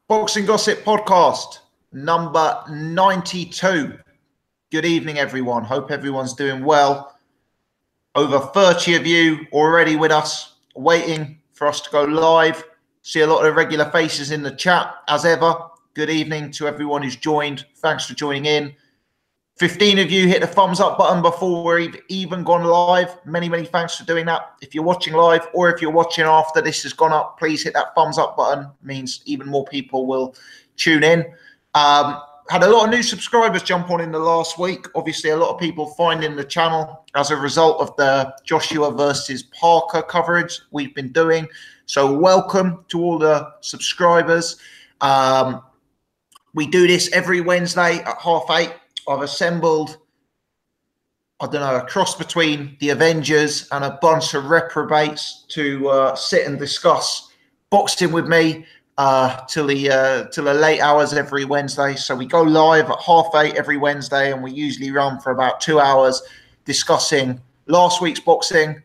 Boxing Gossip Podcast, number 92. Good evening, everyone. Hope everyone's doing well. Over 30 of you already with us, waiting for us to go live. See a lot of regular faces in the chat, as ever. Good evening to everyone who's joined. Thanks for joining in. 15 of you hit the thumbs up button before we've even gone live. Many thanks for doing that. If you're watching live or if you're watching after this has gone up, please hit that thumbs up button. It means even more people will tune in. Had a lot of new subscribers jump on in the last week. Obviously, a lot of people finding the channel as a result of the Joshua versus Parker coverage we've been doing. So welcome to all the subscribers. We do this every Wednesday at 8:30. I've assembled, a cross between the Avengers and a bunch of reprobates to sit and discuss boxing with me till the late hours every Wednesday. So we go live at 8:30 every Wednesday, and we usually run for about 2 hours discussing last week's boxing,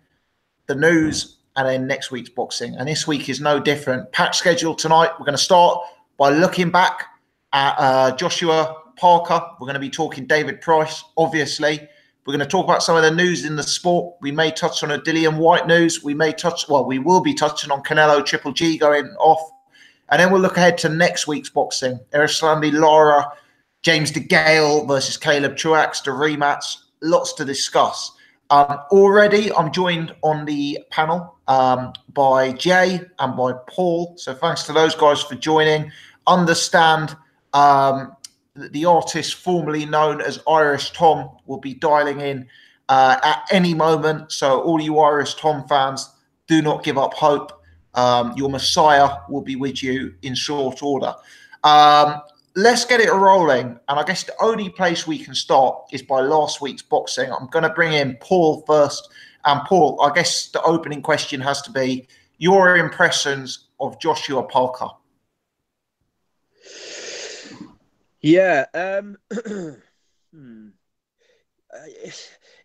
the news, and then next week's boxing. And this week is no different. Packed schedule tonight. We're going to start by looking back at Joshua Parker. We're going to be talking David Price, obviously. We're going to talk about some of the news in the sport. We may touch on a Dillian Whyte news. We will be touching on Canelo GGG going off. And then we'll look ahead to next week's boxing. Erislandy Lara, James Degale versus Caleb Truax, the rematch. Lots to discuss. Already, I'm joined on the panel by Jay and by Paul. So thanks to those guys for joining. Understand the artist formerly known as Irish Tom will be dialing in at any moment. So all you Irish Tom fans, do not give up hope. Your Messiah will be with you in short order. Let's get it rolling. And I guess the only place we can start is by last week's boxing. I'm going to bring in Paul first. And Paul, I guess the opening question has to be your impressions of Joshua Parker. Yeah,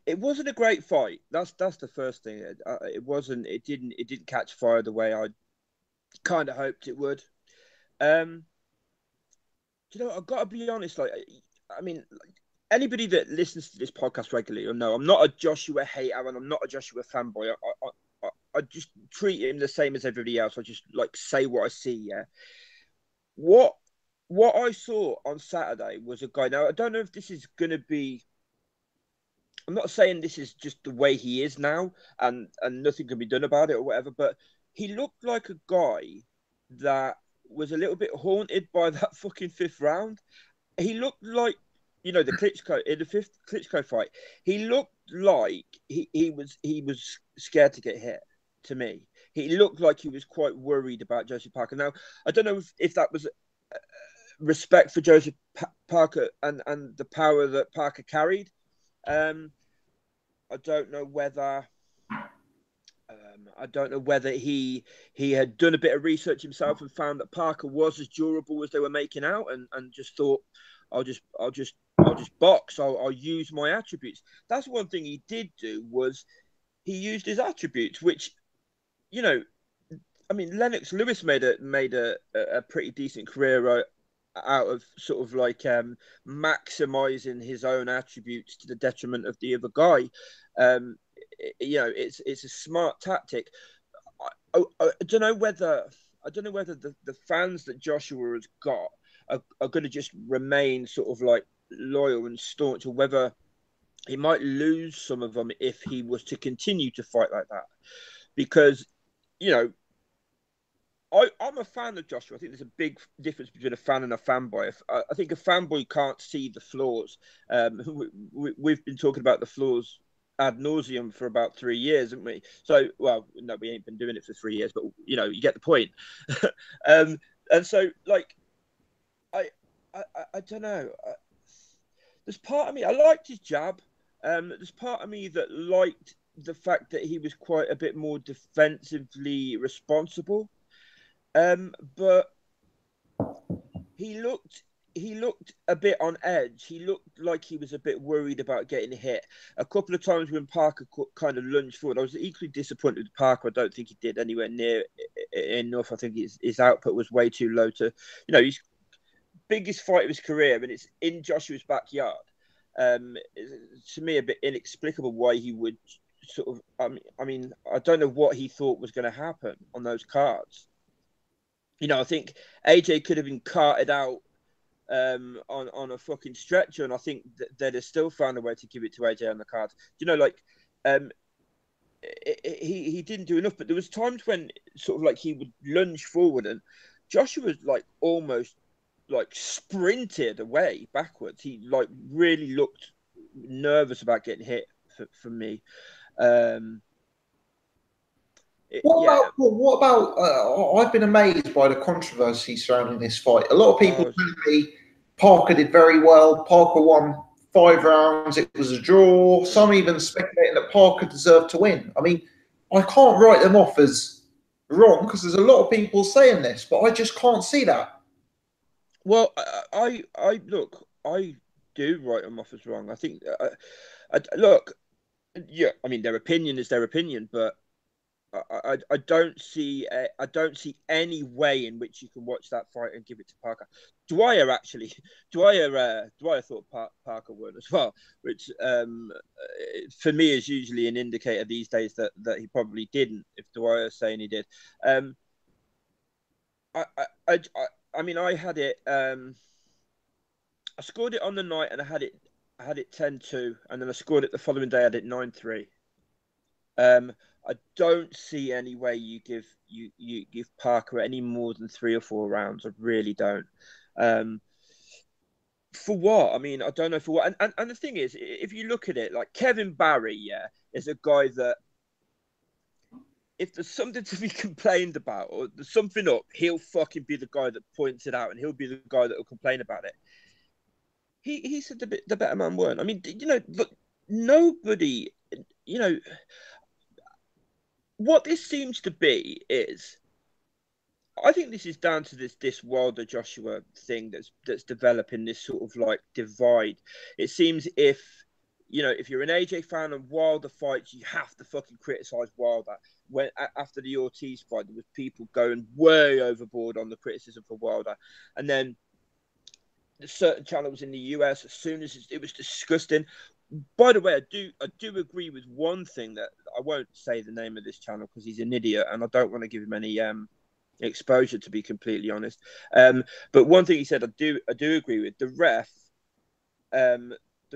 it wasn't a great fight. That's the first thing. It wasn't. It didn't catch fire the way I kind of hoped it would. I've got to be honest. Anybody that listens to this podcast regularly will know I'm not a Joshua hater and I'm not a Joshua fanboy. I just treat him the same as everybody else. I just say what I see. Yeah. What I saw on Saturday was a guy. Now, I don't know if this is going to be... I'm not saying this is just the way he is now and nothing can be done about it or whatever, but he looked like a guy that was a little bit haunted by that fucking fifth round. He looked like, the Klitschko, in the fifth Klitschko fight, he looked like he was scared to get hit, to me. He looked like he was quite worried about Joseph Parker. Now, I don't know if that was... respect for Joseph Parker and the power that Parker carried. I don't know whether he had done a bit of research himself and found that Parker was as durable as they were making out, and just thought, I'll just box. I'll use my attributes. That's one thing he did do, was he used his attributes, which, Lennox Lewis made a pretty decent career out of sort of maximizing his own attributes to the detriment of the other guy. It's a smart tactic. I don't know whether the fans that Joshua has got are going to just remain sort of loyal and staunch, or whether he might lose some of them if he was to continue to fight like that. Because, I'm a fan of Joshua. I think there's a big difference between a fan and a fanboy. I think a fanboy can't see the flaws. We've been talking about the flaws ad nauseum for about 3 years, haven't we? So, well, no, we ain't been doing it for 3 years, but, you get the point. And so, I don't know. There's part of me, I liked his jab. There's part of me that liked the fact that he was quite a bit more defensively responsible. But he looked he looked a bit on edge. He looked like he was a bit worried about getting hit. A couple of times when Parker kind of lunged forward, I was equally disappointed with Parker. I don't think he did anywhere near enough. I think his output was way too low to, his biggest fight of his career, and it's in Joshua's backyard. To me, a bit inexplicable why he would sort of. I mean, I don't know what he thought was going to happen on those cards. I think AJ could have been carted out on a fucking stretcher, and I think they'd have still found a way to give it to AJ on the cards. He didn't do enough, but there was times when sort of like he would lunge forward, and Joshua was like almost like sprinted away backwards. He like really looked nervous about getting hit for me. What about? I've been amazed by the controversy surrounding this fight. A lot of people tell me Parker did very well. Parker won 5 rounds. It was a draw. Some even speculating that Parker deserved to win. I mean, I can't write them off as wrong because there's a lot of people saying this, but I just can't see that. Well, I look, I do write them off as wrong. I think, look, yeah, I mean, their opinion is their opinion, but I don't see any way in which you can watch that fight and give it to Parker. Dwyer thought Parker would as well, which for me is usually an indicator these days that he probably didn't. If Dwyer's saying he did, I mean, I had it. I scored it on the night, and I had it 10-2, and then I scored it the following day. I had it 9-3. I don't see any way you give Parker any more than 3 or 4 rounds. I really don't. For what? I mean, I don't know for what. And the thing is, if you look at it, like Kevin Barry, is a guy that if there's something to be complained about or there's something up, he'll fucking be the guy that points it out, and he'll be the guy that will complain about it. He said the better man weren't. I mean, look, nobody, what this seems to be is, I think this is down to this Wilder Joshua thing that's developing this sort of like divide. It seems if you're an AJ fan and Wilder fights, you have to fucking criticize Wilder. When after the Ortiz fight, there was people going way overboard on the criticism for Wilder, and then certain channels in the US, as soon as it was disgusting. By the way, I do agree with one thing that I won't say the name of this channel because he's an idiot, and I don't want to give him any exposure, to be completely honest. But one thing he said, I do agree with. The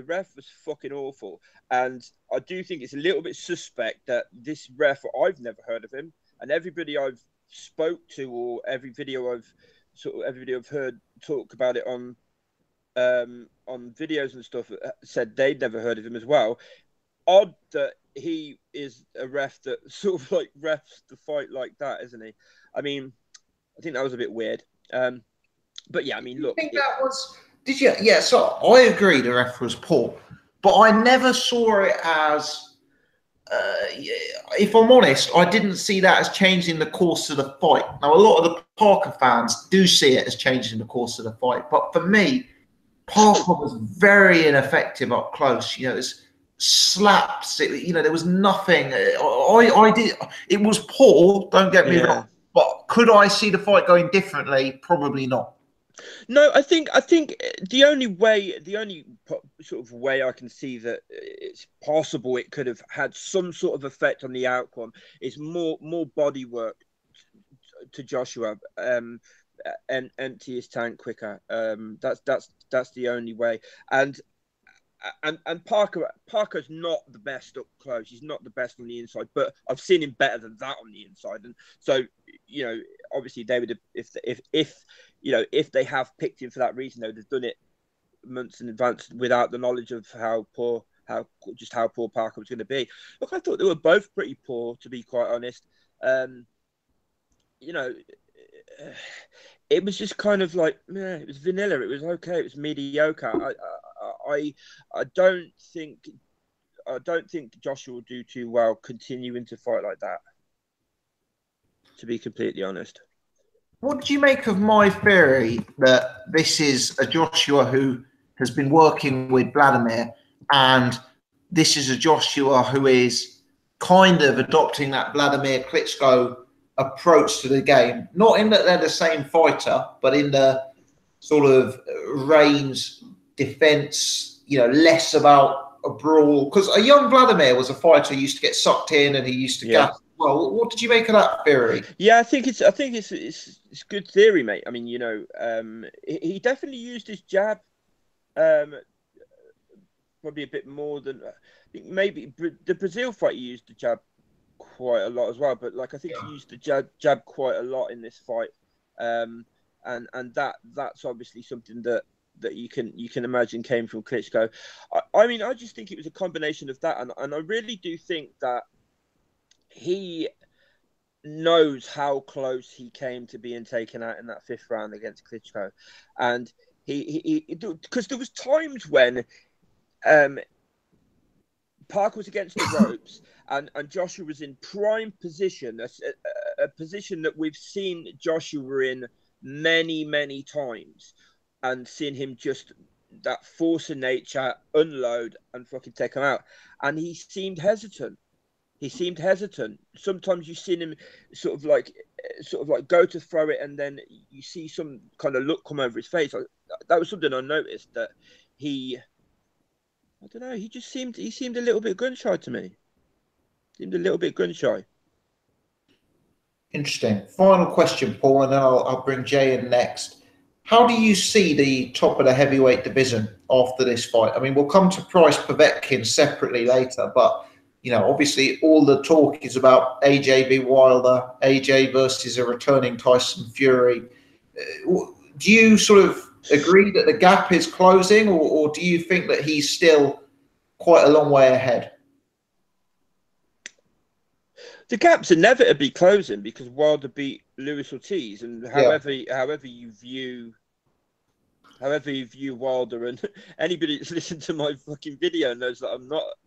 ref was fucking awful, and I do think it's a little bit suspect that this ref, I've never heard of him, and everybody I've spoke to or every video I've heard talk about it on videos and stuff said they'd never heard of him as well. Odd that he is a ref that sort of like refs the fight like that, isn't he? I mean, I think that was a bit weird. But yeah, I mean, look. Did you? Yeah, so I agree the ref was poor, but I never saw it as, if I'm honest, I didn't see that as changing the course of the fight. Now, a lot of the Parker fans do see it as changing the course of the fight, but for me, Parker was very ineffective up close. It's slaps. There was nothing. I did. It was poor. Don't get me wrong. But could I see the fight going differently? Probably not. No, I think the only sort of way I can see that it's possible it could have had some sort of effect on the outcome is more body work to Joshua. And empty his tank quicker. That's the only way. And Parker's not the best up close. He's not the best on the inside, but I've seen him better than that on the inside. And so, obviously they would have, if they have picked him for that reason, they would have done it months in advance without the knowledge of how poor Parker was going to be. Look, I thought they were both pretty poor, to be quite honest. It was just kind of like, it was vanilla. It was okay. It was mediocre. I don't think Joshua will do too well continuing to fight like that, to be completely honest. What do you make of my theory that this is a Joshua who has been working with Vladimir, and this is a Joshua who is kind of adopting that Vladimir Klitschko approach to the game? Not in that they're the same fighter, but in the sort of range, defense, less about a brawl. Because a young Vladimir was a fighter who used to get sucked in and he used to gas. Well, what did you make of that theory? Yeah, I think it's good theory, mate. I mean, he definitely used his jab, probably a bit more than I think. Maybe the Brazil fight, he used the jab quite a lot as well. But I think he used the jab quite a lot in this fight, and that's obviously something that you can imagine came from Klitschko. I mean, I just think it was a combination of that, and I really do think that he knows how close he came to being taken out in that 5th round against Klitschko, and he because there was times when Parker was against the ropes and Joshua was in prime position, a position that we've seen Joshua in many times, and seen him just that force of nature unload and fucking take him out, and he seemed hesitant. Sometimes you've seen him sort of like go to throw it, and then you see some kind of look come over his face. That was something I noticed, that I don't know, he seemed a little bit gun shy to me. Seemed a little bit gun shy. Interesting. Final question, Paul, and then I'll bring Jay in next. How do you see the top of the heavyweight division after this fight? I mean, we'll come to Price Povetkin separately later, but obviously all the talk is about AJ v Wilder, AJ versus a returning Tyson Fury. Do you sort of agree that the gap is closing, or do you think that he's still quite a long way ahead? The gap's inevitably closing because Wilder beat Luis Ortiz, and however you view Wilder, and anybody that's listened to my fucking video knows that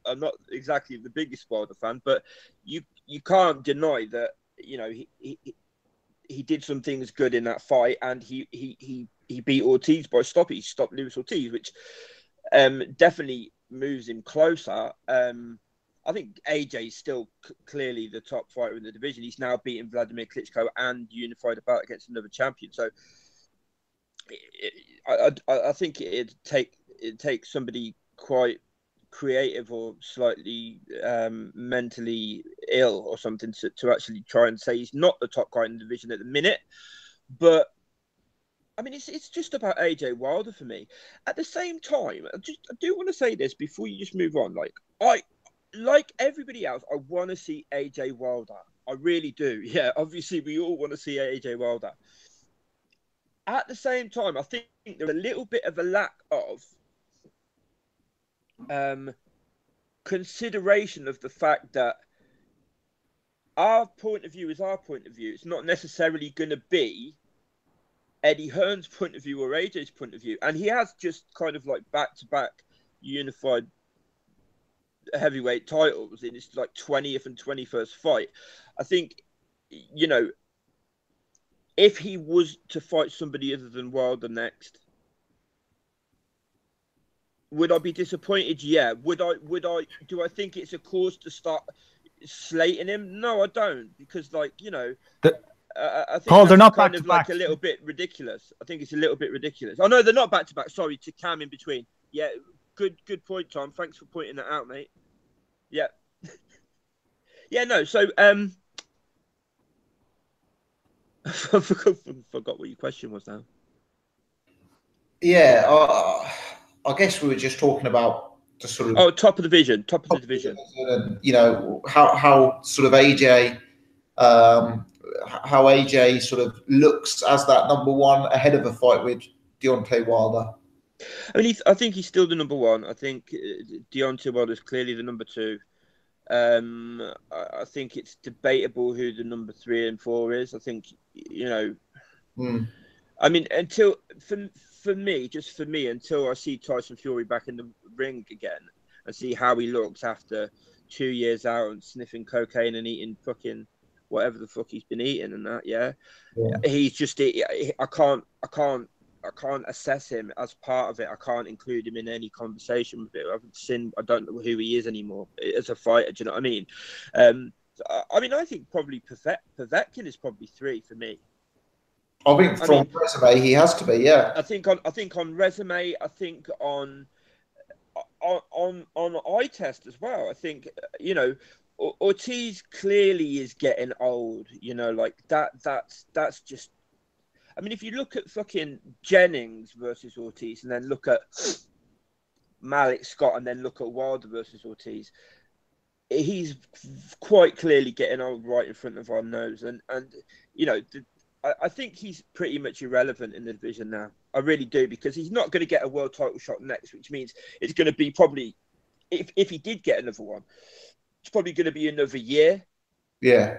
I'm not exactly the biggest Wilder fan, but you can't deny that he did some things good in that fight, and he beat Ortiz by stopping. He stopped Luis Ortiz, which definitely moves him closer. I think AJ is still clearly the top fighter in the division. He's now beaten Vladimir Klitschko and unified a bout against another champion. So I think it'd take somebody quite creative or slightly mentally ill or something to actually try and say he's not the top guy in the division at the minute. But I mean, it's just about AJ Wilder for me. At the same time, I do want to say this before you just move on. Like everybody else, I want to see AJ Wilder. I really do. Yeah, obviously we all want to see AJ Wilder. At the same time, I think there's a little bit of a lack of consideration of the fact that our point of view is our point of view. It's not necessarily going to be Eddie Hearn's point of view or AJ's point of view. And he has just kind of back-to-back unified heavyweight titles in his 20th and 21st fight. I think, if he was to fight somebody other than Wilder next, would I be disappointed? Yeah. Do I think it's a cause to start slating him? No, I don't, because I think Paul, they're not kind back of to back. a little bit ridiculous. I think it's a little bit ridiculous. Oh no, they're not back to back. Sorry, to Cam in between. Yeah, good point, Tom. Thanks for pointing that out, mate. Yeah. Yeah, no, so I forgot what your question was now. Yeah, I guess we were just talking about the sort of top of the division. And, how sort of AJ, how AJ sort of looks as that number one ahead of a fight with Deontay Wilder. I mean, I think he's still the number one. I think Deontay Wilder is clearly the number two. I think it's debatable who the number 3 and 4 is. I think I mean, until for me, until I see Tyson Fury back in the ring again and see how he looks after 2 years out and sniffing cocaine and eating fucking whatever the fuck he's been eating and that. Yeah, Yeah. he's just I can't assess him as part of it. I can't include him in any conversation with it. I don't know who he is anymore as a fighter. Do you know what I mean? I mean, I think probably Povetkin is probably 3 for me. I think from resume he has to be, yeah. I think on resume, I think on eye test as well. I think, you know, Ortiz clearly is getting old. You know, like that's just. I mean, if you look at fucking Jennings versus Ortiz, and then look at Malik Scott, and then look at Wilder versus Ortiz, he's quite clearly getting old right in front of our nose. And you know, I think he's pretty much irrelevant in the division now. I really do, because he's not going to get a world title shot next, which means it's going to be probably, if he did get another one, it's probably going to be another year. Yeah.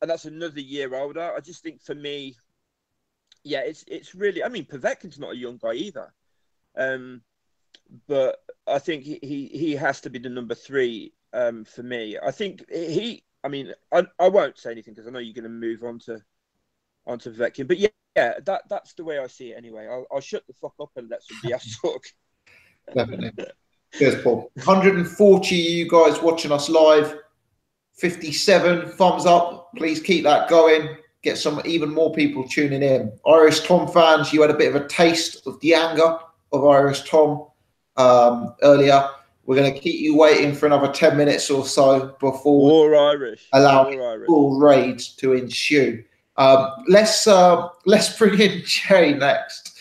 And that's another year older. I just think for me, yeah, it's really, I mean, Povetkin's not a young guy either. But I think he has to be the number 3 for me. I think I mean, I won't say anything because I know you're going to move on to Povetkin. But yeah, that's the way I see it anyway. I'll shut the fuck up and let somebody else talk. Definitely. Cheers, Paul. 140 you guys watching us live. 57 thumbs up. Please keep that going. Get some even more people tuning in. Irish Tom fans, you had a bit of a taste of the anger of Irish Tom earlier. We're going to keep you waiting for another 10 minutes or so before allowing full raids to ensue. Let's bring in Jay next.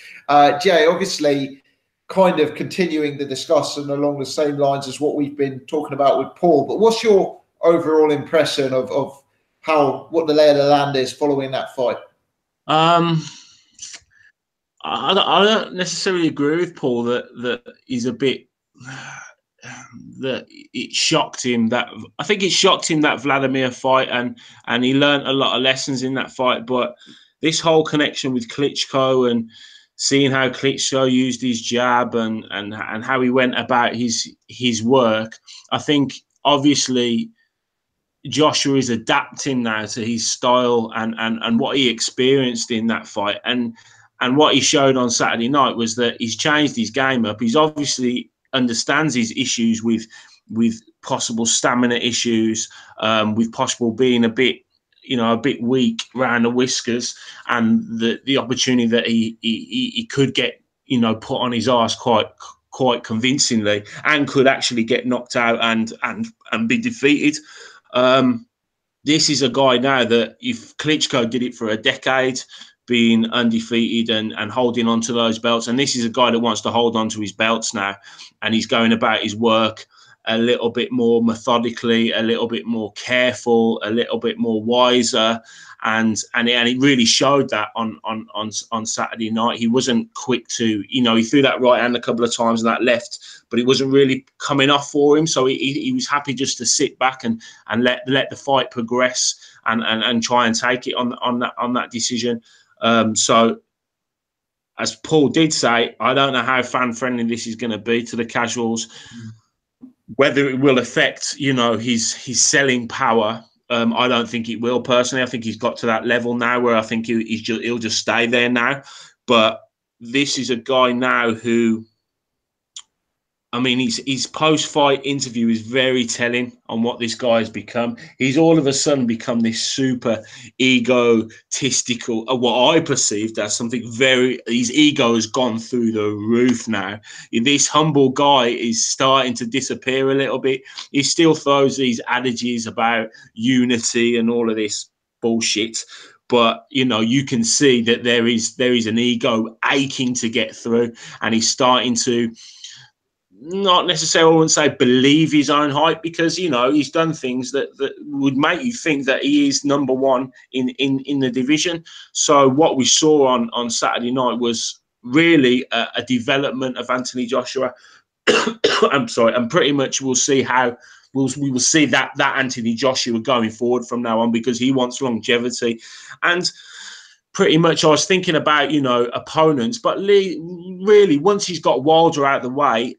Jay, obviously, kind of continuing the discussion along the same lines as what we've been talking about with Paul. But what's your overall impression of what the lay of the land is following that fight? I don't necessarily agree with Paul that he's a bit that it shocked him. That I think it shocked him, that Vladimir fight, and he learned a lot of lessons in that fight. But this whole connection with Klitschko and seeing how Klitschko used his jab and how he went about his work, I think obviously Joshua is adapting now to his style and what he experienced in that fight. And what he showed on Saturday night was that he's changed his game up. He's obviously understands his issues with possible stamina issues, with possible being a bit weak around the whiskers, and the opportunity that he could get, put on his arse quite convincingly, and could actually get knocked out and be defeated. This is a guy now that, if Klitschko did it for a decade, being undefeated and holding on to those belts, and this is a guy that wants to hold on to his belts now, and he's going about his work a little bit more methodically, a little bit more careful, a little bit more wiser, and it really showed that on Saturday night. He wasn't quick to, he threw that right hand a couple of times and that left, but it wasn't really coming off for him. So he was happy just to sit back and let the fight progress and try and take it on that decision. So, as Paul did say, I don't know how fan-friendly this is going to be to the casuals, whether it will affect, his selling power. I don't think it will, personally. I think he's got to that level now where I think he'll just stay there now. But this is a guy now who, I mean, his post-fight interview is very telling on what this guy has become. He's all of a sudden become this super egotistical, what I perceived as something his ego has gone through the roof now. This humble guy is starting to disappear a little bit. He still throws these adages about unity and all of this bullshit. But, you can see that there is an ego aching to get through, and he's starting to, not necessarily, I wouldn't say believe his own hype, because he's done things that would make you think that he is number one in the division. So what we saw on Saturday night was really a development of Anthony Joshua. I'm sorry, and pretty much we'll see how we will see that Anthony Joshua going forward from now on, because he wants longevity. And pretty much I was thinking about opponents, but really once he's got Wilder out of the way,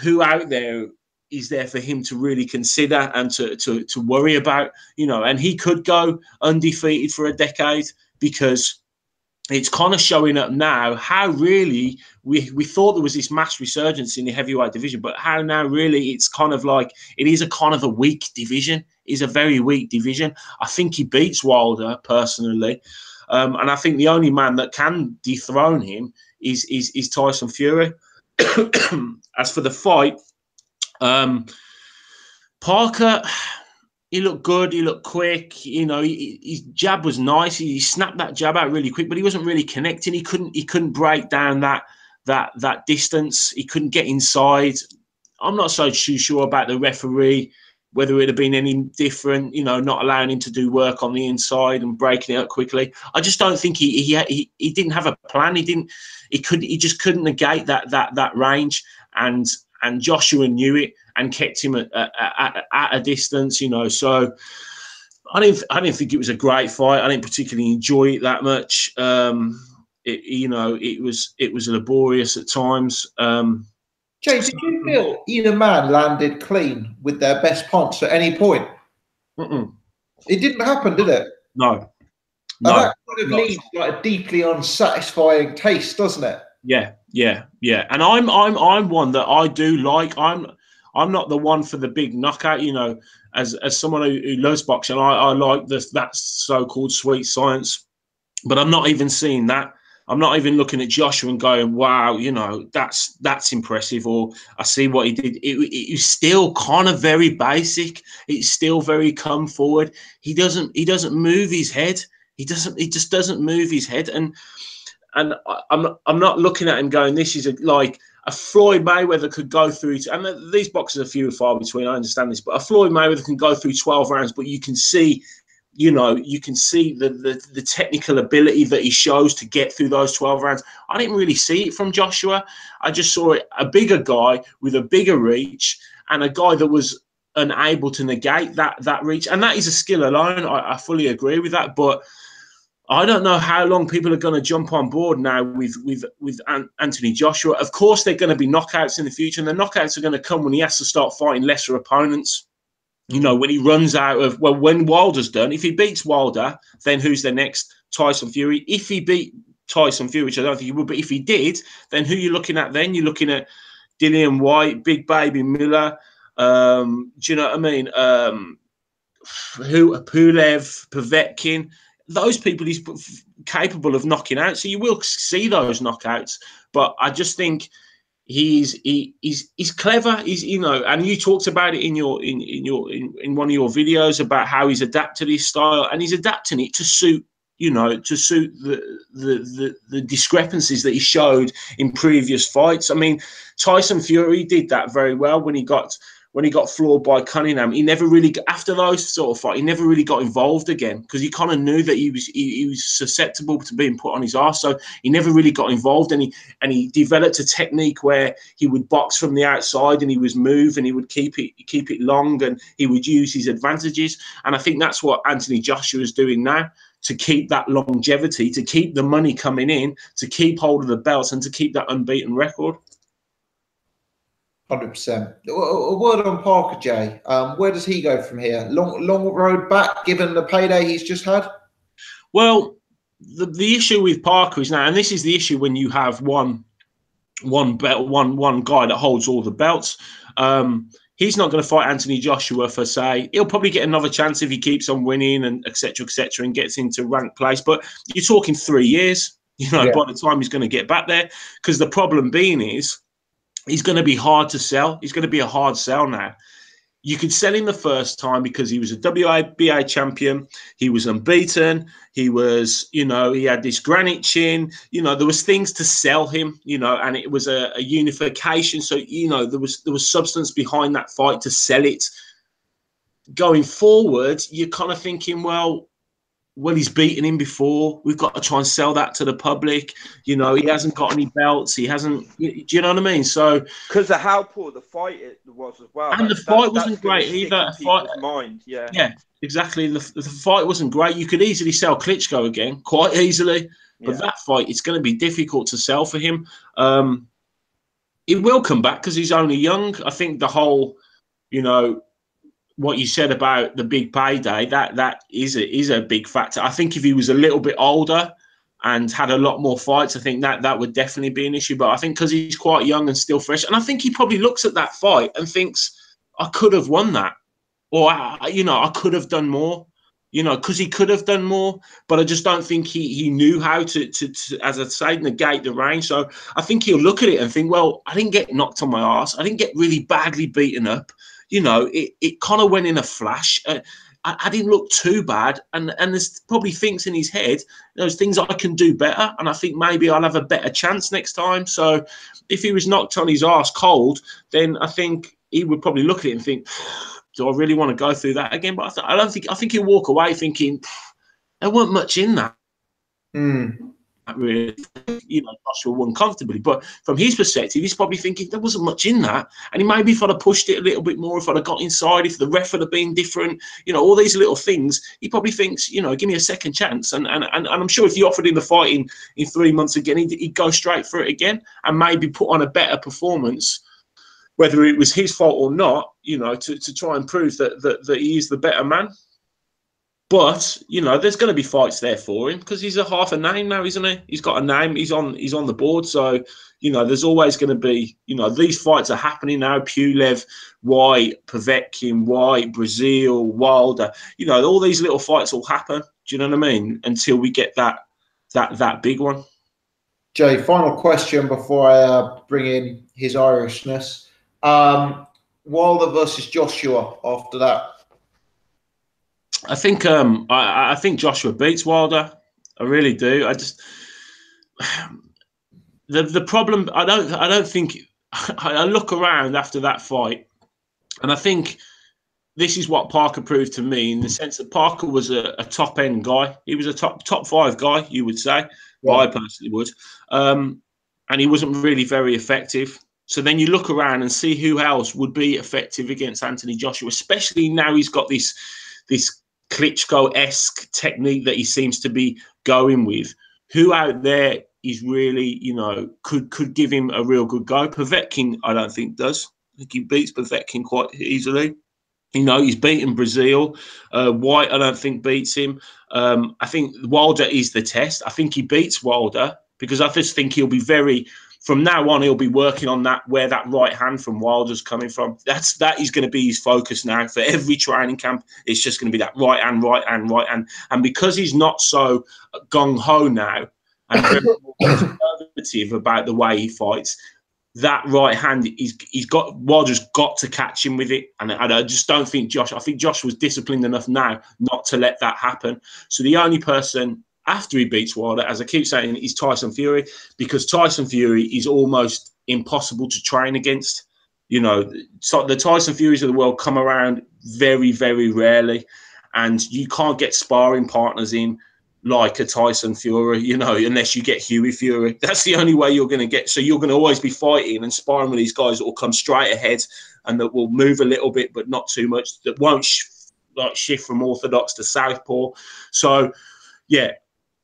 who out there is there for him to really consider and to worry about, you know. And he could go undefeated for a decade, because it's kind of showing up now how really we thought there was this mass resurgence in the heavyweight division, but how now really it's kind of like it is a kind of a weak division. It's a very weak division. I think he beats Wilder personally, and I think the only man that can dethrone him is Tyson Fury. As for the fight, Parker, he looked good. He looked quick. You know, his jab was nice. He snapped that jab out really quick, but he wasn't really connecting. He couldn't break down that distance. He couldn't get inside. I'm not so too sure about the referee, whether it had been any different. You know, not allowing him to do work on the inside and breaking it up quickly. I just don't think he didn't have a plan. He just couldn't negate that range, and Joshua knew it and kept him at a distance, you know. So I didn't think it was a great fight. I didn't particularly enjoy it that much. It was laborious at times. Jay, did you feel either man landed clean with their best punch at any point? It didn't happen, did it? No. And that kind of leaves like a deeply unsatisfying taste, doesn't it? Yeah. And I'm one that I do like. I'm not the one for the big knockout, you know. As someone who loves boxing, I like that so-called sweet science. But I'm not even seeing that. I'm not even looking at Joshua and going, wow, you know, that's impressive. Or I see what he did. It was still kind of very basic. It's still very come forward. He doesn't move his head. He just doesn't move his head. And I'm not looking at him going, this is like a Floyd Mayweather could go through, and these boxers are few and far between, I understand this, but a Floyd Mayweather can go through 12 rounds, but you can see, you know, the technical ability that he shows to get through those 12 rounds. I didn't really see it from Joshua. I just saw a bigger guy with a bigger reach, and a guy that was unable to negate that reach. And that is a skill alone. I fully agree with that, but I don't know how long people are going to jump on board now with Anthony Joshua. Of course, they're going to be knockouts in the future, and the knockouts are going to come when he has to start fighting lesser opponents. You know, when he runs out of, well, when Wilder's done. If he beats Wilder, then who's the next? Tyson Fury. If he beat Tyson Fury, which I don't think he would, but if he did, then who are you looking at then? You're looking at Dillian Whyte, Big Baby Miller. Do you know what I mean? Pulev, Povetkin. Those people he's capable of knocking out, so you will see those knockouts. But I just think he's clever. He's, you know, and you talked about it in one of your videos about how he's adapted his style, and he's adapting it to suit, you know, the discrepancies that he showed in previous fights. I mean, Tyson Fury did that very well when he got floored by Cunningham. He never really, after those sort of fights, he never really got involved again, because he kind of knew that he was susceptible to being put on his arse. So he never really got involved, and he developed a technique where he would box from the outside, and he would move, and he would keep it long, and he would use his advantages. And I think that's what Anthony Joshua is doing now, to keep that longevity, to keep the money coming in, to keep hold of the belts, and to keep that unbeaten record. 100%. A word on Parker, Jay. Where does he go from here? Long road back, given the payday he's just had? Well, the issue with Parker is now, and this is the issue when you have one belt, one guy that holds all the belts. He's not going to fight Anthony Joshua for, say, he'll probably get another chance if he keeps on winning and et cetera, and gets into ranked place. But you're talking 3 years, you know, by the time he's going to get back there, because the problem being is, he's going to be hard to sell. He's going to be a hard sell now. You could sell him the first time because he was a WBA champion. He was unbeaten. He was, you know, he had this granite chin. You know, there was things to sell him, you know, and it was a unification. So, you know, there was substance behind that fight to sell it. Going forward, you're kind of thinking, well, he's beaten him before. We've got to try and sell that to the public. You know, he hasn't got any belts. He hasn't. Do you know what I mean? So because of how poor the fight it was as well, and the fight wasn't great either. Mind, yeah, exactly. The fight wasn't great. You could easily sell Klitschko again, quite easily, but that fight, it's going to be difficult to sell for him. It will come back because he's only young. I think the whole you know, what you said about the big payday, that is a big factor. I think if he was a little bit older and had a lot more fights, I think that would definitely be an issue. But I think because he's quite young and still fresh, and I think he probably looks at that fight and thinks, I could have won that, or you know, I could have done more, you know, because he could have done more. But I just don't think he knew how to, as I say, negate the range. So I think he'll look at it and think, well, I didn't get knocked on my arse, I didn't get really badly beaten up. You know, it kind of went in a flash. I didn't look too bad, and there's probably things in his head, those things I can do better, and I think maybe I'll have a better chance next time. So if he was knocked on his arse cold, then I think he would probably look at it and think, do I really want to go through that again? But I think he'll walk away thinking there weren't much in that. Really, you know, Joshua won comfortably, but from his perspective, he's probably thinking there wasn't much in that, and he maybe if I'd have pushed it a little bit more, if I'd have got inside, if the ref had been different, you know, all these little things, he probably thinks, you know, give me a second chance, and I'm sure if you offered him the fight in 3 months again, he'd go straight for it again and maybe put on a better performance, whether it was his fault or not, you know, to try and prove that he is the better man. But, you know, there's going to be fights there for him because he's a half a name now, isn't he? He's got a name. He's on the board. So, you know, there's always going to be, you know, these fights are happening now. Pulev, Whyte, Povetkin, Whyte, Brazil, Wilder. You know, all these little fights will happen. Do you know what I mean? Until we get that big one. Jay, final question before I bring in his Irishness. Wilder versus Joshua after that. I think Joshua beats Wilder. I really do. I just the problem. I don't think. I look around after that fight, and I think this is what Parker proved to me in the sense that Parker was a top end guy. He was a top 5 guy, you would say. Yeah. I personally would, and he wasn't really very effective. So then you look around and see who else would be effective against Anthony Joshua, especially now he's got this Klitschko-esque technique that he seems to be going with. Who out there is really, you know, could give him a real good go? Povetkin, I don't think does. I think he beats Povetkin quite easily. You know, he's beaten Brazil. Whyte, I don't think beats him. I think Wilder is the test. I think he beats Wilder because I just think he'll be from now on, he'll be working on where that right hand from Wilder's coming from. That is going to be his focus now for every training camp. It's just going to be that right hand. And because he's not so gung-ho now and very conservative about the way he fights, that right hand, Wilder's got to catch him with it. And I just don't think I think Josh was disciplined enough now not to let that happen. So the only person after he beats Wilder, as I keep saying, is Tyson Fury, because Tyson Fury is almost impossible to train against. You know, so the Tyson Furies of the world come around very, very rarely, and you can't get sparring partners in like a Tyson Fury, you know, unless you get Hughie Fury. That's the only way you're going to get. So you're going to always be fighting and sparring with these guys that will come straight ahead and that will move a little bit, but not too much, that won't shift from orthodox to southpaw. So, yeah.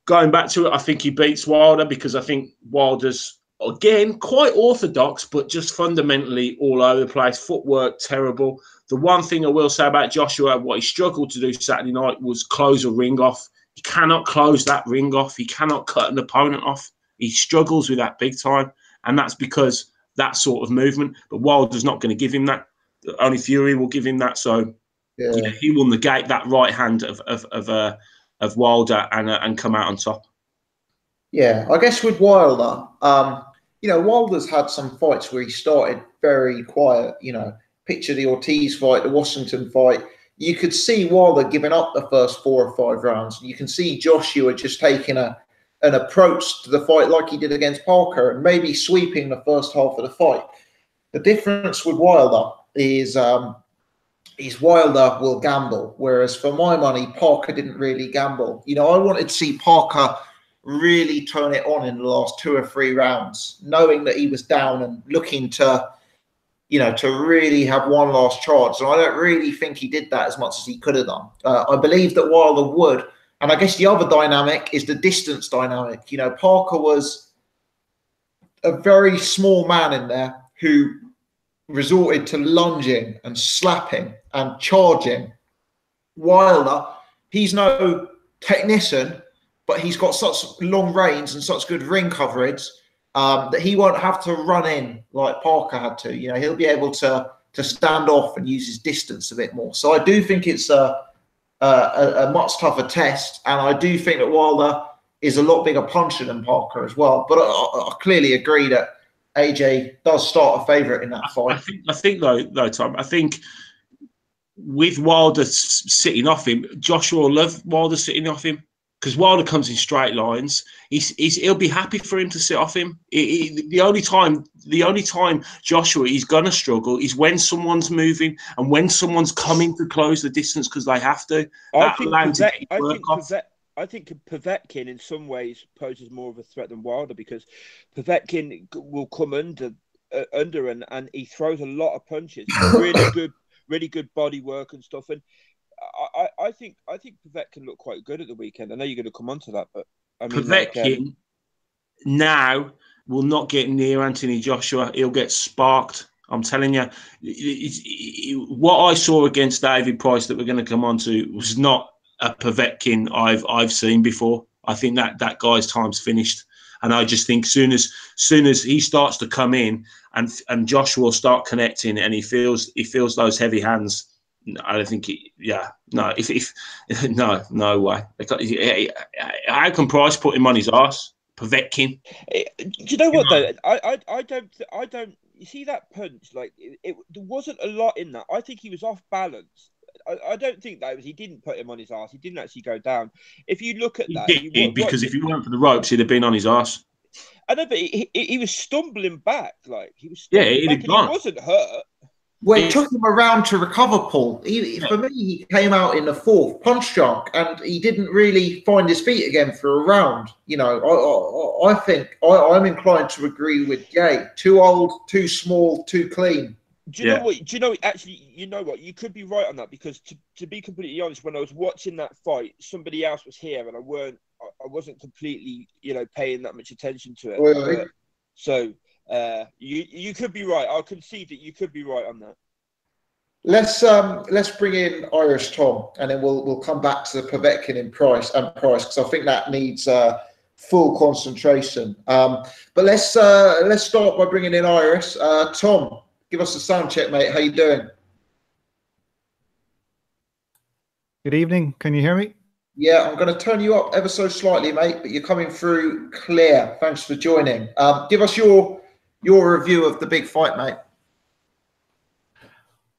Going back to it, I think he beats Wilder because I think Wilder's, again, quite orthodox, but just fundamentally all over the place. Footwork, terrible. The one thing I will say about Joshua, what he struggled to do Saturday night was close a ring off. He cannot close that ring off. He cannot cut an opponent off. He struggles with that big time, and that's because that sort of movement. But Wilder's not going to give him that. Only Fury will give him that. So yeah, he will negate that right hand of Wilder and come out on top. Yeah, I guess with Wilder, you know, Wilder's had some fights where he started very quiet. You know, picture the Ortiz fight, the Washington fight. You could see Wilder giving up the first 4 or 5 rounds. You can see Joshua just taking an approach to the fight like he did against Parker and maybe sweeping the first half of the fight. The difference with Wilder is Wilder will gamble, whereas for my money, Parker didn't really gamble. You know, I wanted to see Parker really turn it on in the last 2 or 3 rounds, knowing that he was down and looking to, you know, to really have one last charge. And I don't really think he did that as much as he could have done. I believe that Wilder would. And I guess the other dynamic is the distance dynamic. You know, Parker was a very small man in there who resorted to lunging and slapping and charging. Wilder, he's no technician, but he's got such long range and such good ring coverage that he won't have to run in like Parker had to. You know, he'll be able to stand off and use his distance a bit more. So I do think it's a much tougher test, and I do think that Wilder is a lot bigger puncher than Parker as well. But I clearly agree that AJ does start a favourite in that fight. I think though, Tom, I think with Wilder sitting off him, Joshua will love Wilder sitting off him, because Wilder comes in straight lines. He'll be happy for him to sit off him. The only time Joshua is gonna struggle is when someone's moving and when someone's coming to close the distance because they have to. I think Povetkin in some ways poses more of a threat than Wilder, because Povetkin will come under and he throws a lot of punches. Really good body work and stuff. And I think Povetkin looked quite good at the weekend. I know you're going to come on to that, but I mean, Povetkin now will not get near Anthony Joshua. He'll get sparked. I'm telling you, what I saw against David Price that we're going to come on to was not a Povetkin I've seen before. I think that guy's time's finished, and I just think soon as he starts to come in and Joshua will start connecting and he feels those heavy hands. I don't think no way. How can Price put him on his arse? Povetkin. Do you know what though? I don't. You see that punch? Like there wasn't a lot in that. I think he was off balance. I don't think that he didn't put him on his arse. He didn't actually go down. If you look at that, because if he weren't for the ropes, he'd have been on his arse. I know, but he was stumbling back. Like he was. He wasn't hurt. Well, it took him around to recover, Paul. For me, he came out in the fourth punch drunk, and he didn't really find his feet again for a round. You know, I think I'm inclined to agree with Jay. Too old, too small, too clean. Do you know what? Do you know actually? You know what? You could be right on that, because to be completely honest, when I was watching that fight, somebody else was here, and I wasn't completely, paying that much attention to it. Really? So you could be right. I'll concede that you could be right on that. Let's bring in Irish Tom, and then we'll come back to the Povetkin and Price, because I think that needs full concentration. But let's start by bringing in Irish. Tom, give us a sound check, mate. How you doing? Good evening. Can you hear me? Yeah, I'm going to turn you up ever so slightly, mate, but you're coming through clear. Thanks for joining. Give us your review of the big fight, mate.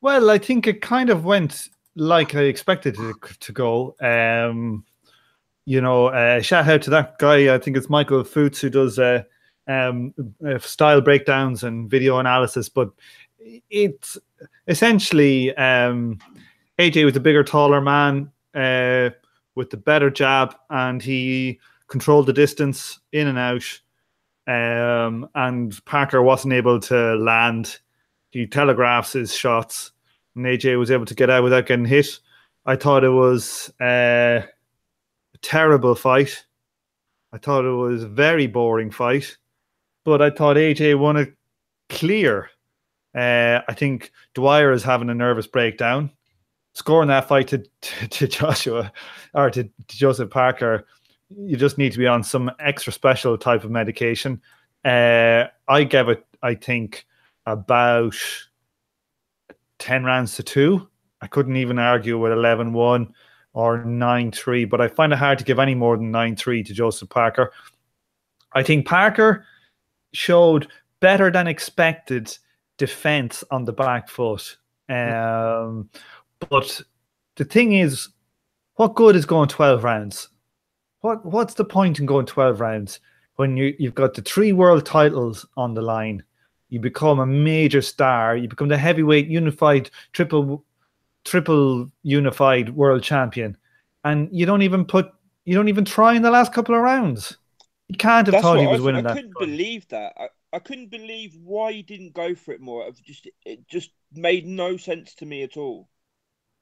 Well, I think it kind of went like I expected it to go. Shout out to that guy. I think it's Michael Foots, who does style breakdowns and video analysis. But it's essentially AJ was a bigger, taller man with the better jab, and he controlled the distance in and out. And Parker wasn't able to land. He telegraphs his shots, and AJ was able to get out without getting hit. I thought it was a terrible fight. I thought it was a very boring fight, but I thought AJ won it clear. I think Dwyer is having a nervous breakdown. Scoring that fight to Joshua or to Joseph Parker, you just need to be on some extra special type of medication. I gave it, I think, about 10 rounds to 2. I couldn't even argue with 11-1 or 9-3, but I find it hard to give any more than 9-3 to Joseph Parker. I think Parker showed better than expected defense on the back foot. But the thing is, what good is going 12 rounds? What's the point in going 12 rounds when you've got the 3 world titles on the line? You become a major star. You become the heavyweight unified triple unified world champion, and you don't even try in the last couple of rounds. You can't have thought he was winning that. I couldn't believe that. I couldn't believe why he didn't go for it more. It just made no sense to me at all.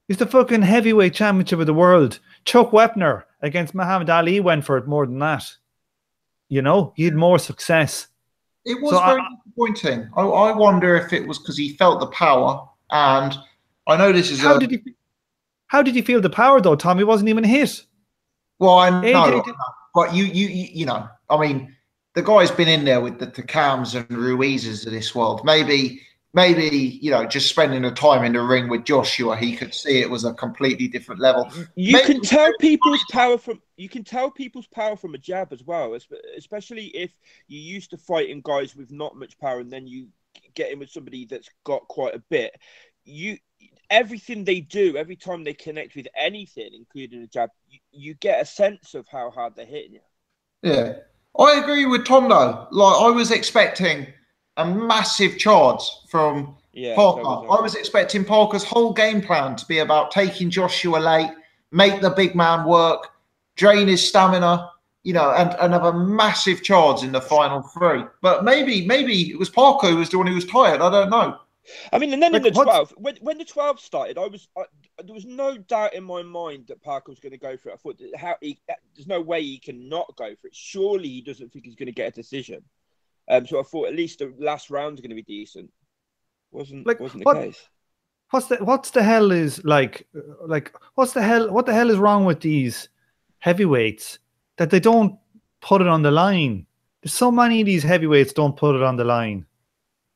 It's the fucking heavyweight championship of the world. Chuck Wepner against Muhammad Ali went for it more than that. He had more success. It was very disappointing. I wonder if it was because he felt the power, and I know this is how did he feel the power though, Tom? He wasn't even hit. Well, I know, but you know, I mean, the guy's been in there with the Takams and Ruizes of this world. Maybe, you know, just spending the time in the ring with Joshua, he could see it was a completely different level. You can tell people's power from a jab as well, especially if you're used to fighting guys with not much power, and then you get in with somebody that's got quite a bit. Everything they do, every time they connect with anything, including a jab, you get a sense of how hard they're hitting you. Yeah, I agree with Tom though. Like, I was expecting a massive charge from Parker. I was expecting Parker's whole game plan to be about taking Joshua late, make the big man work, drain his stamina, you know, and have a massive charge in the final three. But maybe it was Parker who was the one who was tired. I don't know. I mean, and then in the 12, when the 12 started, there was no doubt in my mind that Parker was going to go for it. I thought there's no way he can not go for it. Surely he doesn't think he's going to get a decision. So I thought at least the last round's going to be decent. Wasn't the case. What the hell is what the hell is wrong with these heavyweights that they don't put it on the line? There's so many of these heavyweights don't put it on the line,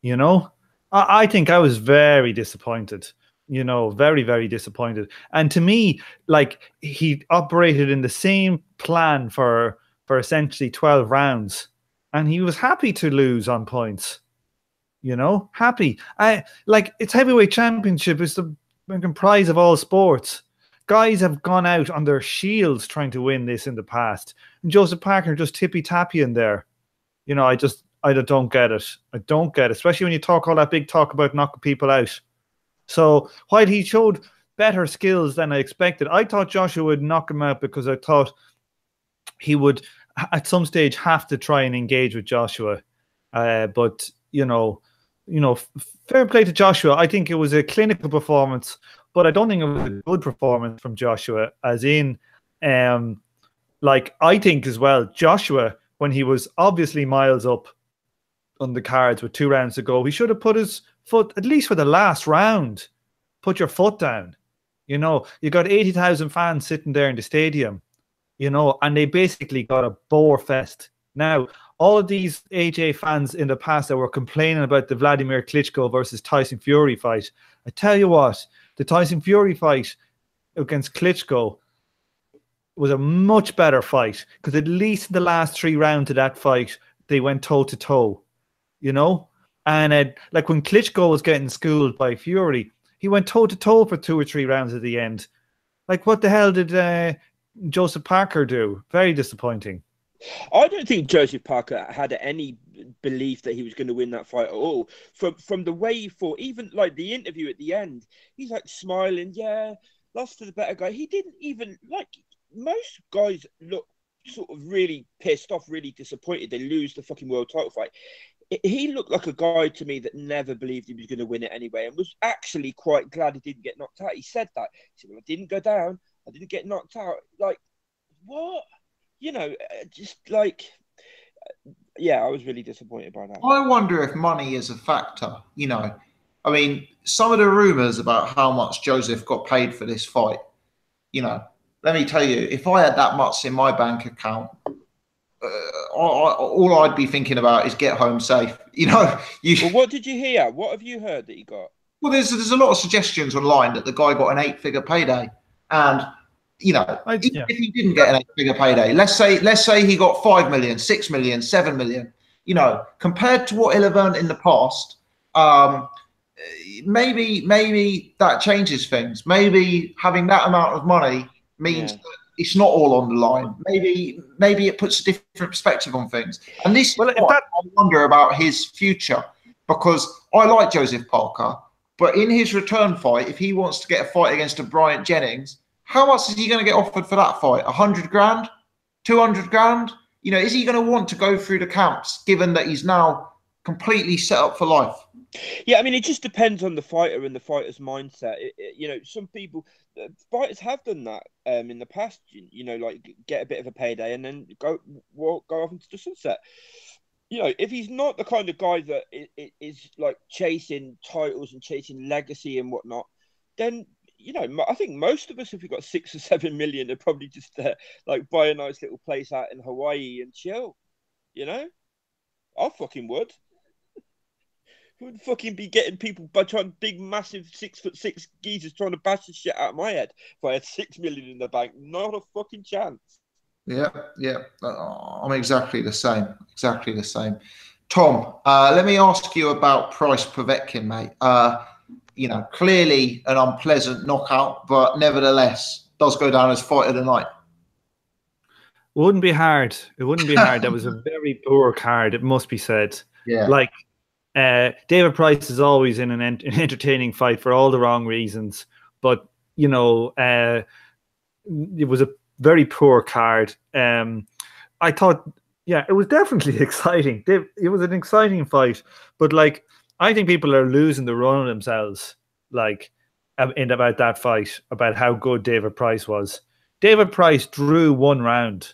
you know. I think I was very disappointed, you know, very, very disappointed. And to me, like, he operated in the same plan for essentially 12 rounds, and he was happy to lose on points, you know, happy. It's heavyweight championship. It's the prize of all sports. Guys have gone out on their shields trying to win this in the past. And Joseph Parker just tippy-tappy in there. You know, I don't get it. I don't get it, especially when you talk all that big talk about knocking people out. So while he showed better skills than I expected, I thought Joshua would knock him out because I thought he would at some stage have to try and engage with Joshua. But you know, fair play to Joshua. I think it was a clinical performance, but I don't think it was a good performance from Joshua. As in, I think as well, Joshua, when he was obviously miles up on the cards with 2 rounds to go, he should have put his foot, at least for the last round, put your foot down. You know, you got 80,000 fans sitting there in the stadium, you know, and they basically got a bore fest. Now, all of these AJ fans in the past that were complaining about the Vladimir Klitschko versus Tyson Fury fight, I tell you what, the Tyson Fury fight against Klitschko was a much better fight, because at least in the last 3 rounds of that fight, they went toe-to-toe. You know, and when Klitschko was getting schooled by Fury, he went toe-to-toe for 2 or 3 rounds at the end. Like, what the hell did Joseph Parker do? Very disappointing. I don't think Joseph Parker had any belief that he was going to win that fight at all. From the way he fought, even like the interview at the end, he's like smiling, yeah, lost to the better guy. He didn't even, like, most guys look sort of really pissed off, really disappointed they lose the fucking world title fight. He looked like a guy to me that never believed he was going to win it anyway, and was actually quite glad he didn't get knocked out. He said that. He said, well, I didn't go down. I didn't get knocked out. Like, what? You know, just like, yeah, I was really disappointed by that. I wonder if money is a factor, you know. I mean, some of the rumours about how much Joseph got paid for this fight, you know, let me tell you, if I had that much in my bank account, all I'd be thinking about is get home safe. You know. Well, what did you hear? What have you heard that he got? Well, there's a lot of suggestions online that the guy got an 8-figure payday, and you know, if he didn't get an 8-figure payday, let's say he got 5 million, 6 million, 7 million. You know, compared to what he'll have earned in the past, maybe that changes things. Maybe having that amount of money means that it's not all on the line. Maybe it puts a different perspective on things. And this is what I wonder about his future, because I like Joseph Parker, but in his return fight, if he wants to get a fight against a Bryant Jennings, how much is he going to get offered for that fight? 100 grand? 200 grand? You know, is he going to want to go through the camps, given that he's now completely set up for life? Yeah, I mean, it just depends on the fighter and the fighter's mindset. You know, some people, fighters have done that in the past. You know, like get a bit of a payday and then go off into the sunset. you know, if he's not the kind of guy that is like chasing titles and chasing legacy and whatnot, then, you know, I think most of us, if we got 6 or 7 million, are probably just like buy a nice little place out in Hawaii and chill. You know, I fucking would. Who would fucking be getting people by trying big, massive 6'6" geezers trying to bash the shit out of my head if I had 6 million in the bank? Not a fucking chance. Yeah, yeah. I'm exactly the same. Exactly the same. Tom, let me ask you about Price Povetkin, mate. You know, clearly an unpleasant knockout, but nevertheless does go down as fight of the night. Wouldn't be hard. It wouldn't be hard. That was a very poor card, it must be said. Yeah. Like, David Price is always in an entertaining fight for all the wrong reasons. But, you know, it was a very poor card. I thought, yeah, it was definitely exciting. It was an exciting fight. But, like, I think people are losing the run of themselves, like, in about that fight, about how good David Price was. David Price drew one round,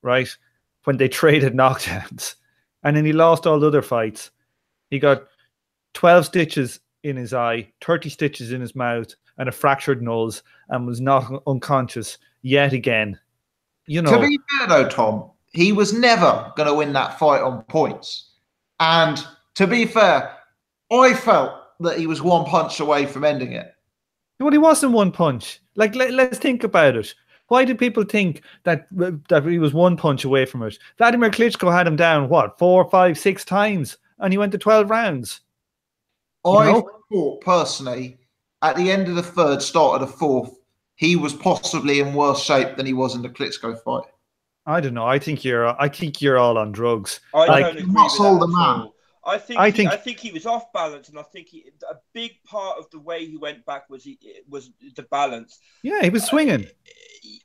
right, when they traded knockdowns. And then he lost all the other fights. He got 12 stitches in his eye, 30 stitches in his mouth, and a fractured nose, and was not unconscious yet again. You know, to be fair though, Tom, he was never going to win that fight on points. And to be fair, I felt that he was one punch away from ending it. Well, he wasn't one punch. Like, let's think about it. Why did people think that he was one punch away from it? Vladimir Klitschko had him down, what, 4, 5, 6 times, and he went to 12 rounds. I thought, personally, at the end of the third, start of the fourth, he was possibly in worse shape than he was in the Klitschko fight. I don't know. I think you're all on drugs. I don't agree with that. I think he was off balance, and I think a big part of the way he went back was the balance. Yeah, he was swinging.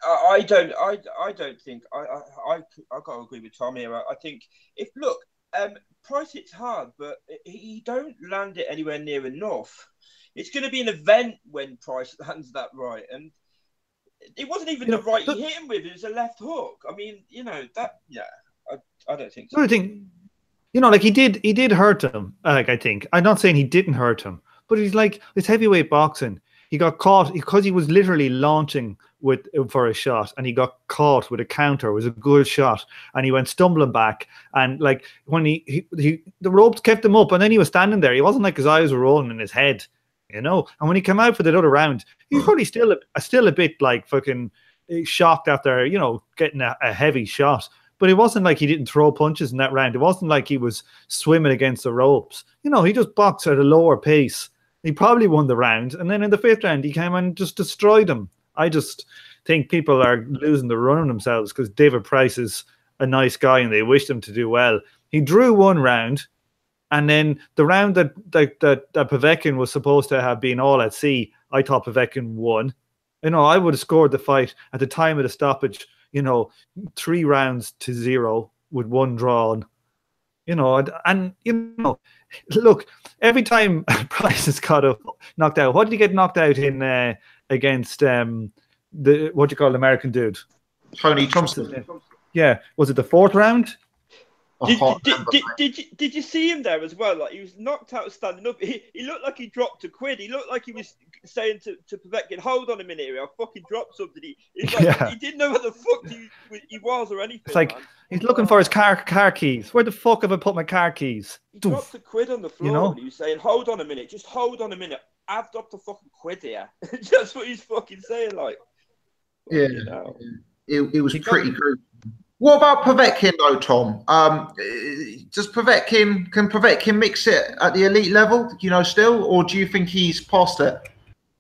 I don't think I got to agree with Tom here. I think Price hits hard, but he don't land it anywhere near enough. It's going to be an event when Price lands that right, and it wasn't even the right he hit him with. It was a left hook. I mean, you know that. Yeah, I don't think so. I think, you know, like he did hurt him. Like, I think I'm not saying he didn't hurt him, but he's like, it's heavyweight boxing. He got caught because he was literally launching for a shot, and he got caught with a counter. It was a good shot, and he went stumbling back. And like when the ropes kept him up, and then he was standing there. He wasn't like his eyes were rolling in his head, you know. And when he came out for that other round, he was probably still a bit like fucking shocked after, you know, getting a heavy shot. But it wasn't like he didn't throw punches in that round. It wasn't like he was swimming against the ropes. You know, he just boxed at a lower pace. He probably won the round. And then in the 5th round, he came and just destroyed him. I just think people are losing the run on themselves because David Price is a nice guy and they wish him to do well. He drew one round, and then the round that Povetkin was supposed to have been all at sea, I thought Povetkin won. You know, I would have scored the fight at the time of the stoppage, you know, 3 rounds to 0 with 1 drawn. You know, and you know, look, every time Price has got knocked out, what did he get knocked out in against the what do you call the American dude? Tony Thompson. Yeah, was it the 4th round? Did you see him there as well? Like, he was knocked out standing up. He looked like he dropped a quid. He looked like he was saying to Povetkin, "Hold on a minute here, I'll fucking drop something." He didn't know what the fuck he was or anything. It's like, man, he's looking for his car keys. Where the fuck have I put my car keys? He dropped a quid on the floor, you know? And he was saying, "Hold on a minute, just hold on a minute. I've dropped a fucking quid here." That's what he's fucking saying. Like, yeah, it was pretty good. What about Povetkin though, Tom? Can Povetkin mix it at the elite level, you know, still, or do you think he's past it?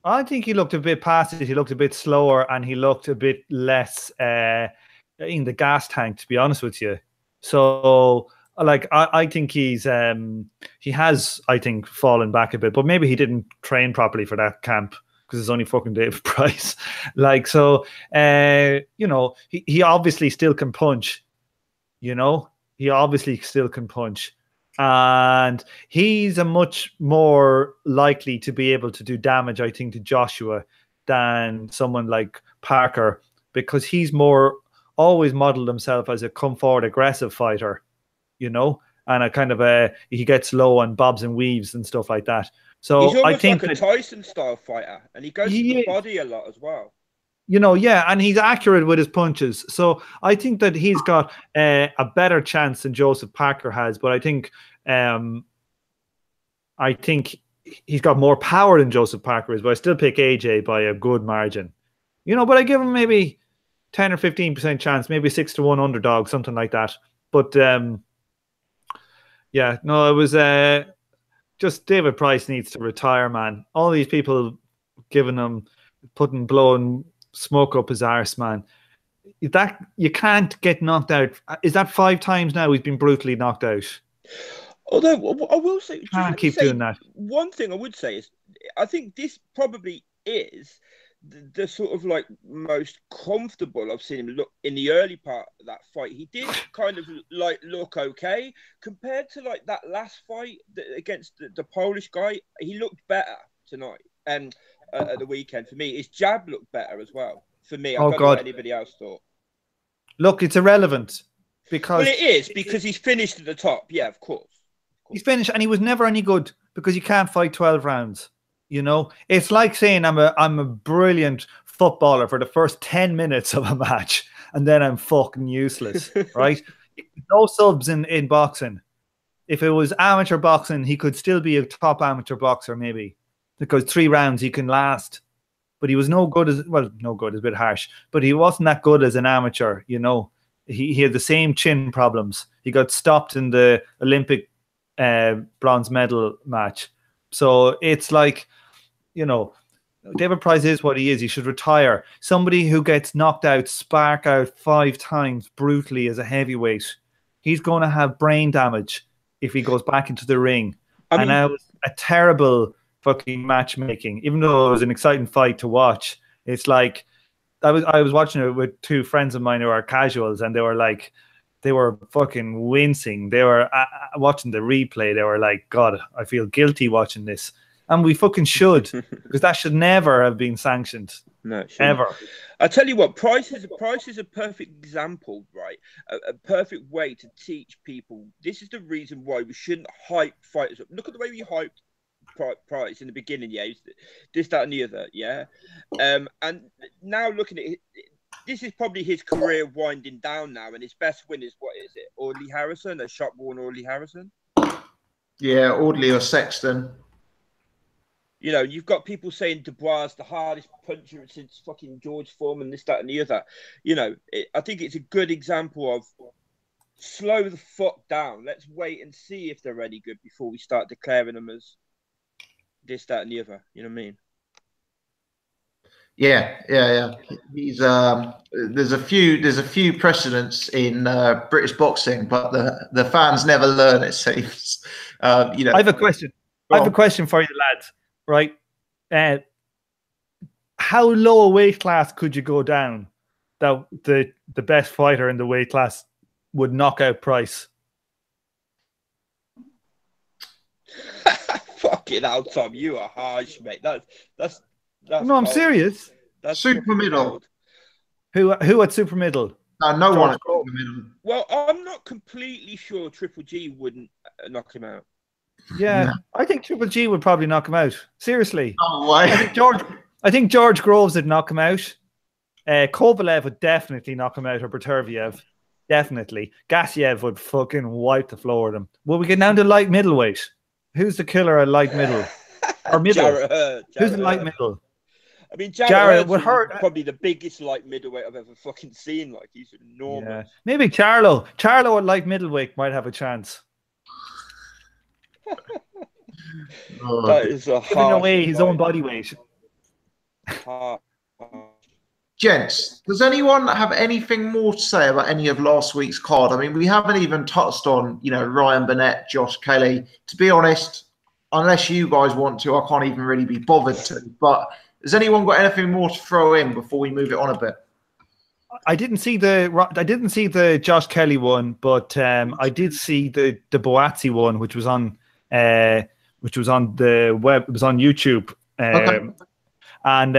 I think he looked a bit past it. He looked a bit slower, and he looked a bit less in the gas tank, to be honest with you. So, like, I think he has, I think, fallen back a bit, but maybe he didn't train properly for that camp, because it's only fucking David Price. Like, so, you know, he obviously still can punch, you know? He obviously still can punch. And he's a much more likely to be able to do damage, I think, to Joshua than someone like Parker, because he's always modeled himself as a come forward aggressive fighter. you know, and a kind of he gets low and bobs and weaves and stuff like that. So he's almost I think like a Tyson style fighter, and he goes to the body a lot as well. You know, yeah, and he's accurate with his punches. So I think that he's got a better chance than Joseph Parker has. But I think he's got more power than Joseph Parker is. But I still pick AJ by a good margin. You know, but I give him maybe 10 or 15% chance, maybe 6-1 underdog, something like that. But yeah, no, it was just David Price needs to retire, man. All these people blowing smoke up his arse, man. That you can't get knocked out. Is that 5 times now he's been brutally knocked out? Although I will say, can't keep doing that. One thing I would say is, I think this probably is the sort of like most comfortable I've seen him look in the early part of that fight. He did kind of like look okay compared to like that last fight against the Polish guy. He looked better tonight and at the weekend. For me, his jab looked better as well. For me, I don't know what anybody else thought. Look, it's irrelevant because it is because he's finished at the top. Yeah, of course. He's finished, and he was never any good because you can't fight 12 rounds. You know, it's like saying I'm a brilliant footballer for the first 10 minutes of a match, and then I'm fucking useless, right? No subs in boxing. If it was amateur boxing, he could still be a top amateur boxer, maybe, because 3 rounds he can last. But he was no good is a bit harsh, but he wasn't that good as an amateur, you know. He had the same chin problems. He got stopped in the Olympic bronze medal match. So it's like, you know, David Price is what he is. He should retire. Somebody who gets knocked out, spark out 5 times brutally as a heavyweight, he's going to have brain damage if he goes back into the ring. And that was a terrible fucking matchmaking. Even though it was an exciting fight to watch, it's like I was watching it with 2 friends of mine who are casuals, and they were fucking wincing. They were watching the replay. They were like, God, I feel guilty watching this. And we fucking should, because that should never have been sanctioned. No, it ever. I tell you what, Price is a perfect example, right? A perfect way to teach people. This is the reason why we shouldn't hype fighters up. Look at the way we hyped Price in the beginning, yeah. This, that, and the other, yeah. And now looking at it, this is probably his career winding down now, and his best win is, what is it? Audley Harrison, a shot-worn Audley Harrison? Yeah, Audley or Sexton. You know, you've got people saying Dubois is the hardest puncher since fucking George Foreman, this, that, and the other. You know, I think it's a good example of slow the fuck down. Let's wait and see if they're any good before we start declaring them as this, that, and the other. You know what I mean? Yeah. He's there's a few precedents in British boxing, but the fans never learn, it seems. You know, I have a question. I have a question for you, lads. Right? How low a weight class could you go down that the best fighter in the weight class would knock out Price? Fucking hell, Tom, you are harsh, mate. That's no, I'm serious. That's super middle. Who at super middle? No one at super middle. Well, I'm not completely sure Triple G wouldn't knock him out. Yeah, no. I think Triple G would probably knock him out. Seriously. Oh, why? I think George Groves would knock him out. Kovalev would definitely knock him out, or Berterviev. Definitely. Gassiev would fucking wipe the floor with him. Will we get down to light middleweight? Who's the killer at light middle? Or middle? Jared Who's the light middle? I mean, Jared would hurt. Probably the biggest light middleweight I've ever fucking seen. Like, he's enormous. Yeah. Maybe Charlo at light middleweight might have a chance. That is a giving away his own body weight. Gents, does anyone have anything more to say about any of last week's card? I mean, we haven't even touched on, you know, Ryan Burnett, Josh Kelly. To be honest, unless you guys want to, I can't even really be bothered to. But has anyone got anything more to throw in before we move it on a bit? I didn't see the Josh Kelly one, but I did see the Boazzi one, which was on the web. It was on YouTube. Okay. And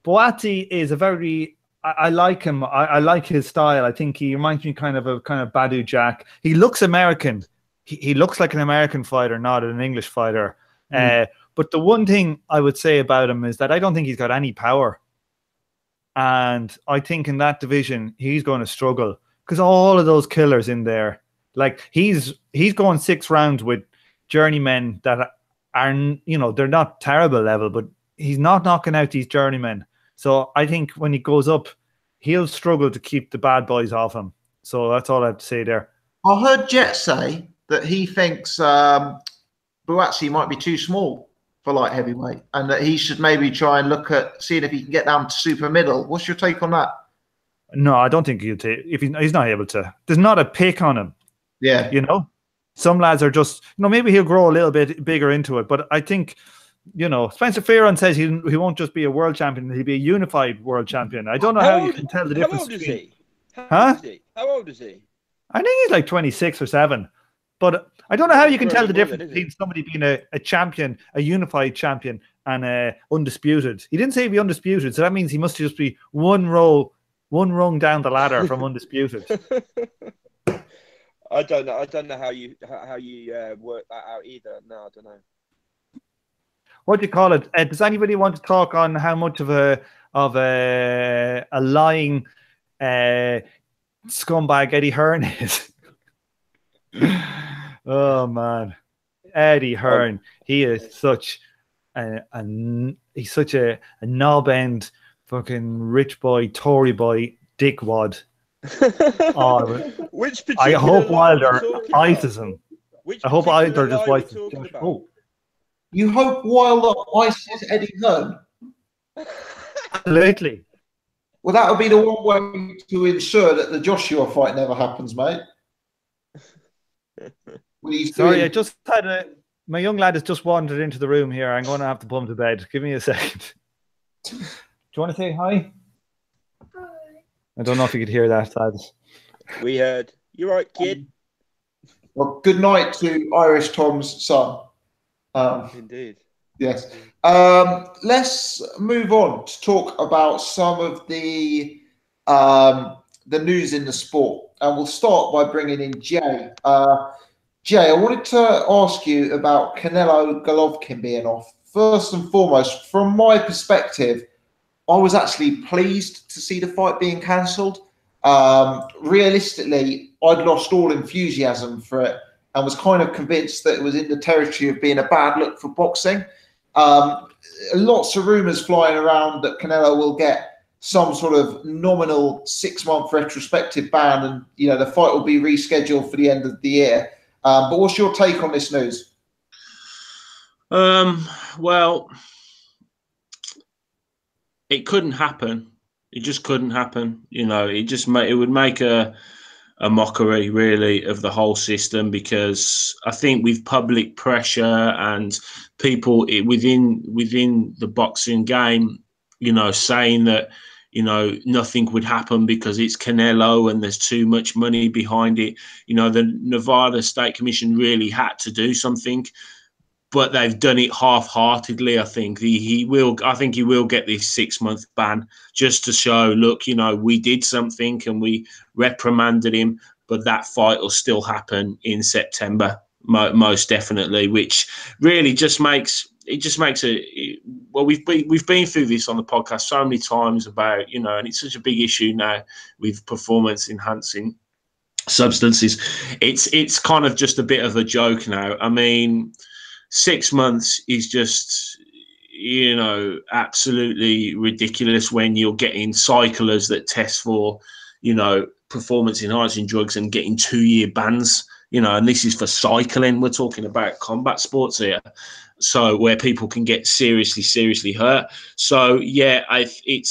Boazzi is a very I like him. I like his style. I think he reminds me kind of Badu Jack. He looks American. He looks like an American fighter, not an English fighter. But the one thing I would say about him is that I don't think he's got any power. And I think in that division, he's going to struggle because all of those killers in there, like he's going 6 rounds with journeymen that are, you know, they're not terrible level, but he's not knocking out these journeymen. So I think when he goes up, he'll struggle to keep the bad boys off him. So that's all I have to say there. I heard Jet say that he thinks Buatsi might be too small for light heavyweight and that he should maybe try and look at seeing if he can get down to super middle. What's your take on that? No, I don't think he'll take. If he's not able to, there's not a pick on him. Yeah. You know, some lads are just, you know, maybe he'll grow a little bit bigger into it, but I think, you know, Spencer Fearon says he won't just be a world champion, he'll be a unified world champion. I don't know how you can tell the difference. How old is he? How old is he? I think he's like 26 or 7. But I don't know how you can tell the difference between somebody being a champion, a unified champion, and undisputed. He didn't say he'd be undisputed, so that means he must just be one rung down the ladder from undisputed. I don't know. I don't know how you work that out either. No, I don't know. What do you call it? Does anybody want to talk on how much of a lying scumbag Eddie Hearn is? Oh man, Eddie Hearn. He is such a knob end, fucking rich boy, Tory boy, dickwad. Which I hope Wilder ices him. I hope Wilder just ices him. Oh. You hope Wilder ices Eddie Hearn? Absolutely. Well, that would be the one way to ensure that the Joshua fight never happens, mate. Sorry, I just had my young lad has just wandered into the room here. I'm going to have to put him to bed. Give me a second. Do you want to say hi? Hi. I don't know if you could hear that, lads. We heard. You're right, kid. Well, good night to Irish Tom's son. Indeed. Yes. Let's move on to talk about some of the news in the sport, and we'll start by bringing in Jay. Jay, I wanted to ask you about Canelo Golovkin being off. First and foremost, from my perspective, I was actually pleased to see the fight being cancelled. Realistically, I'd lost all enthusiasm for it and was kind of convinced that it was in the territory of being a bad look for boxing. Lots of rumours flying around that Canelo will get some sort of nominal 6-month retrospective ban and, you know, the fight will be rescheduled for the end of the year. But what's your take on this news? Well, it couldn't happen. It just couldn't happen. You know, it would make a mockery, really, of the whole system, because I think with public pressure and people within the boxing game, you know, saying that, you know, nothing would happen because it's Canelo and there's too much money behind it. You know, the Nevada State Commission really had to do something, but they've done it half-heartedly. I think he will get this 6-month ban just to show, look, you know, we did something and we reprimanded him, but that fight will still happen in September, most definitely, which really just makes well, we've been through this on the podcast so many times about, you know, and it's such a big issue now with performance enhancing substances. It's kind of just a bit of a joke now. I mean, 6 months is just, you know, absolutely ridiculous when you're getting cyclers that test for, you know, performance enhancing drugs and getting 2-year bans, you know, and this is for cycling. We're talking about combat sports here. So where people can get seriously hurt. So yeah, it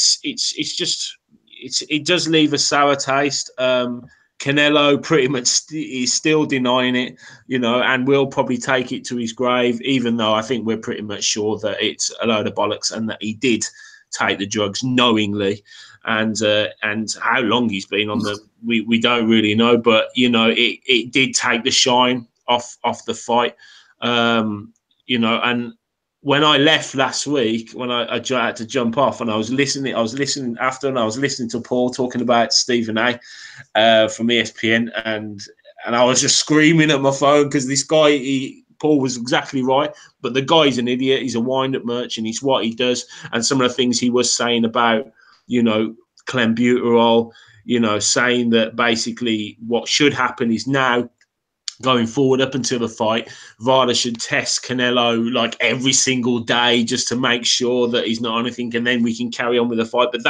does leave a sour taste. Canelo pretty much is still denying it, you know, and will probably take it to his grave, even though I think we're pretty much sure that it's a load of bollocks and that he did take the drugs knowingly. And how long he's been on them, we don't really know. But, you know, it did take the shine off the fight. You know, and when I left last week, when I had to jump off, and I was listening after, and I was listening to Paul talking about Stephen A. From ESPN, and I was just screaming at my phone because this guy, Paul was exactly right, but the guy's an idiot. He's a wind-up merchant. He's what he does, and some of the things he was saying about, clenbuterol, saying that basically what should happen is now, going forward up until the fight, VADA should test Canelo like every single day just to make sure that he's not anything, and then we can carry on with the fight. But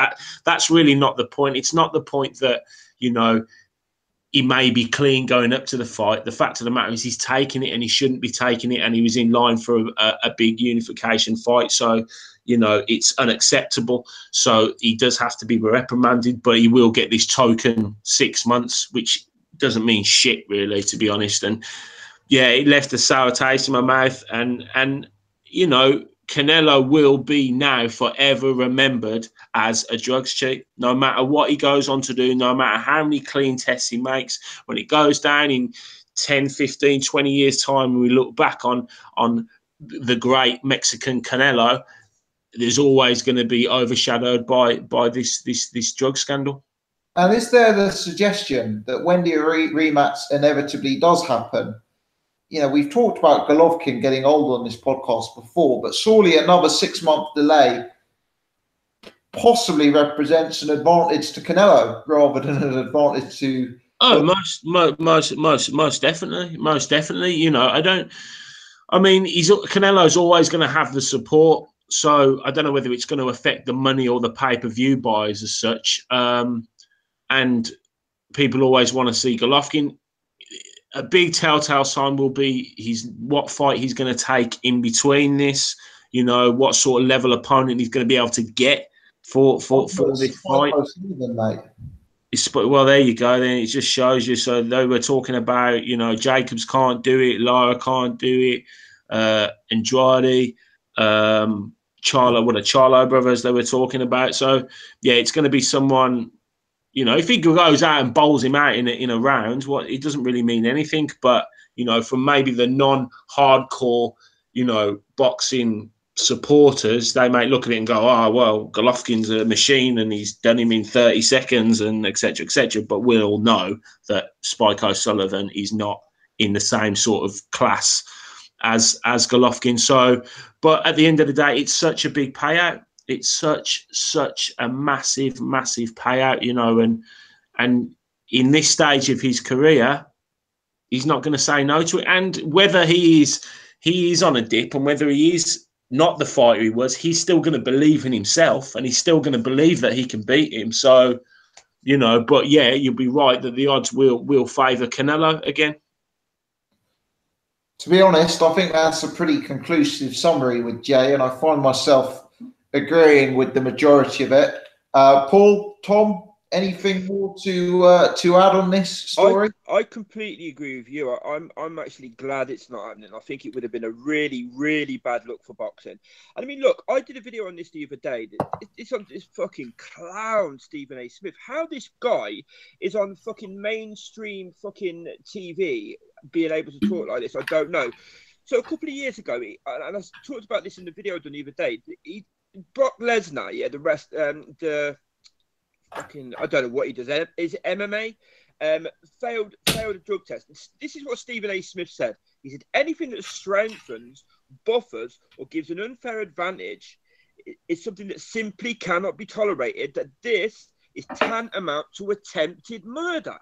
that's really not the point. It's not the point that, he may be clean going up to the fight. The fact of the matter is he's taking it and he shouldn't be taking it, and he was in line for a big unification fight. So, it's unacceptable. So he does have to be reprimanded, but he will get this token 6 months, which doesn't mean shit, really, to be honest. And yeah, it left a sour taste in my mouth. And Canelo will be now forever remembered as a drugs cheat, no matter what he goes on to do, no matter how many clean tests he makes. When it goes down in 10, 15, 20 years' time, and we look back on the great Mexican Canelo, there's always going to be overshadowed by this drug scandal. And is there the suggestion that when the rematch inevitably does happen, we've talked about Golovkin getting old on this podcast before, but surely another 6-month delay possibly represents an advantage to Canelo rather than an advantage to. Oh, most definitely. Canelo's always going to have the support. So I don't know whether it's going to affect the money or the pay-per-view buys as such. And people always want to see Golovkin. A big telltale sign will be what fight he's going to take in between this. What sort of level opponent he's going to be able to get for this fight. Well, there you go. Then it just shows you. So they were talking about, Jacobs can't do it, Lara can't do it, Andrade, Charlo brothers they were talking about. So yeah, it's going to be someone. If he goes out and bowls him out in a round, it doesn't really mean anything. But, from maybe the non-hardcore, boxing supporters, they might look at it and go, oh, well, Golovkin's a machine and he's done him in 30 seconds and et cetera, et cetera. But we all know that Spike O'Sullivan is not in the same sort of class as Golovkin. So, but at the end of the day, it's such a big payout. It's such a massive payout, and in this stage of his career, he's not going to say no to it. And whether he is on a dip, and whether he is not the fighter he was, he's still going to believe in himself, and he's still going to believe that he can beat him. So, but yeah, you'll be right that the odds will favour Canelo again. To be honest, I think that's a pretty conclusive summary with Jay, and I find myself agreeing with the majority of it. Paul, Tom, anything more to add on this story? I completely agree with you. I'm actually glad it's not happening. I think it would have been a really, really bad look for boxing. And I mean, look, I did a video on this the other day. It's on this fucking clown, Stephen A. Smith. How this guy is on fucking mainstream fucking TV being able to talk like this, I don't know. So a couple of years ago, and I talked about this in the video done the other day, Brock Lesnar, I don't know what he does. Is it MMA? Failed a drug test. This is what Stephen A. Smith said. He said, anything that strengthens, buffers, or gives an unfair advantage is something that simply cannot be tolerated, that this is tantamount to attempted murder.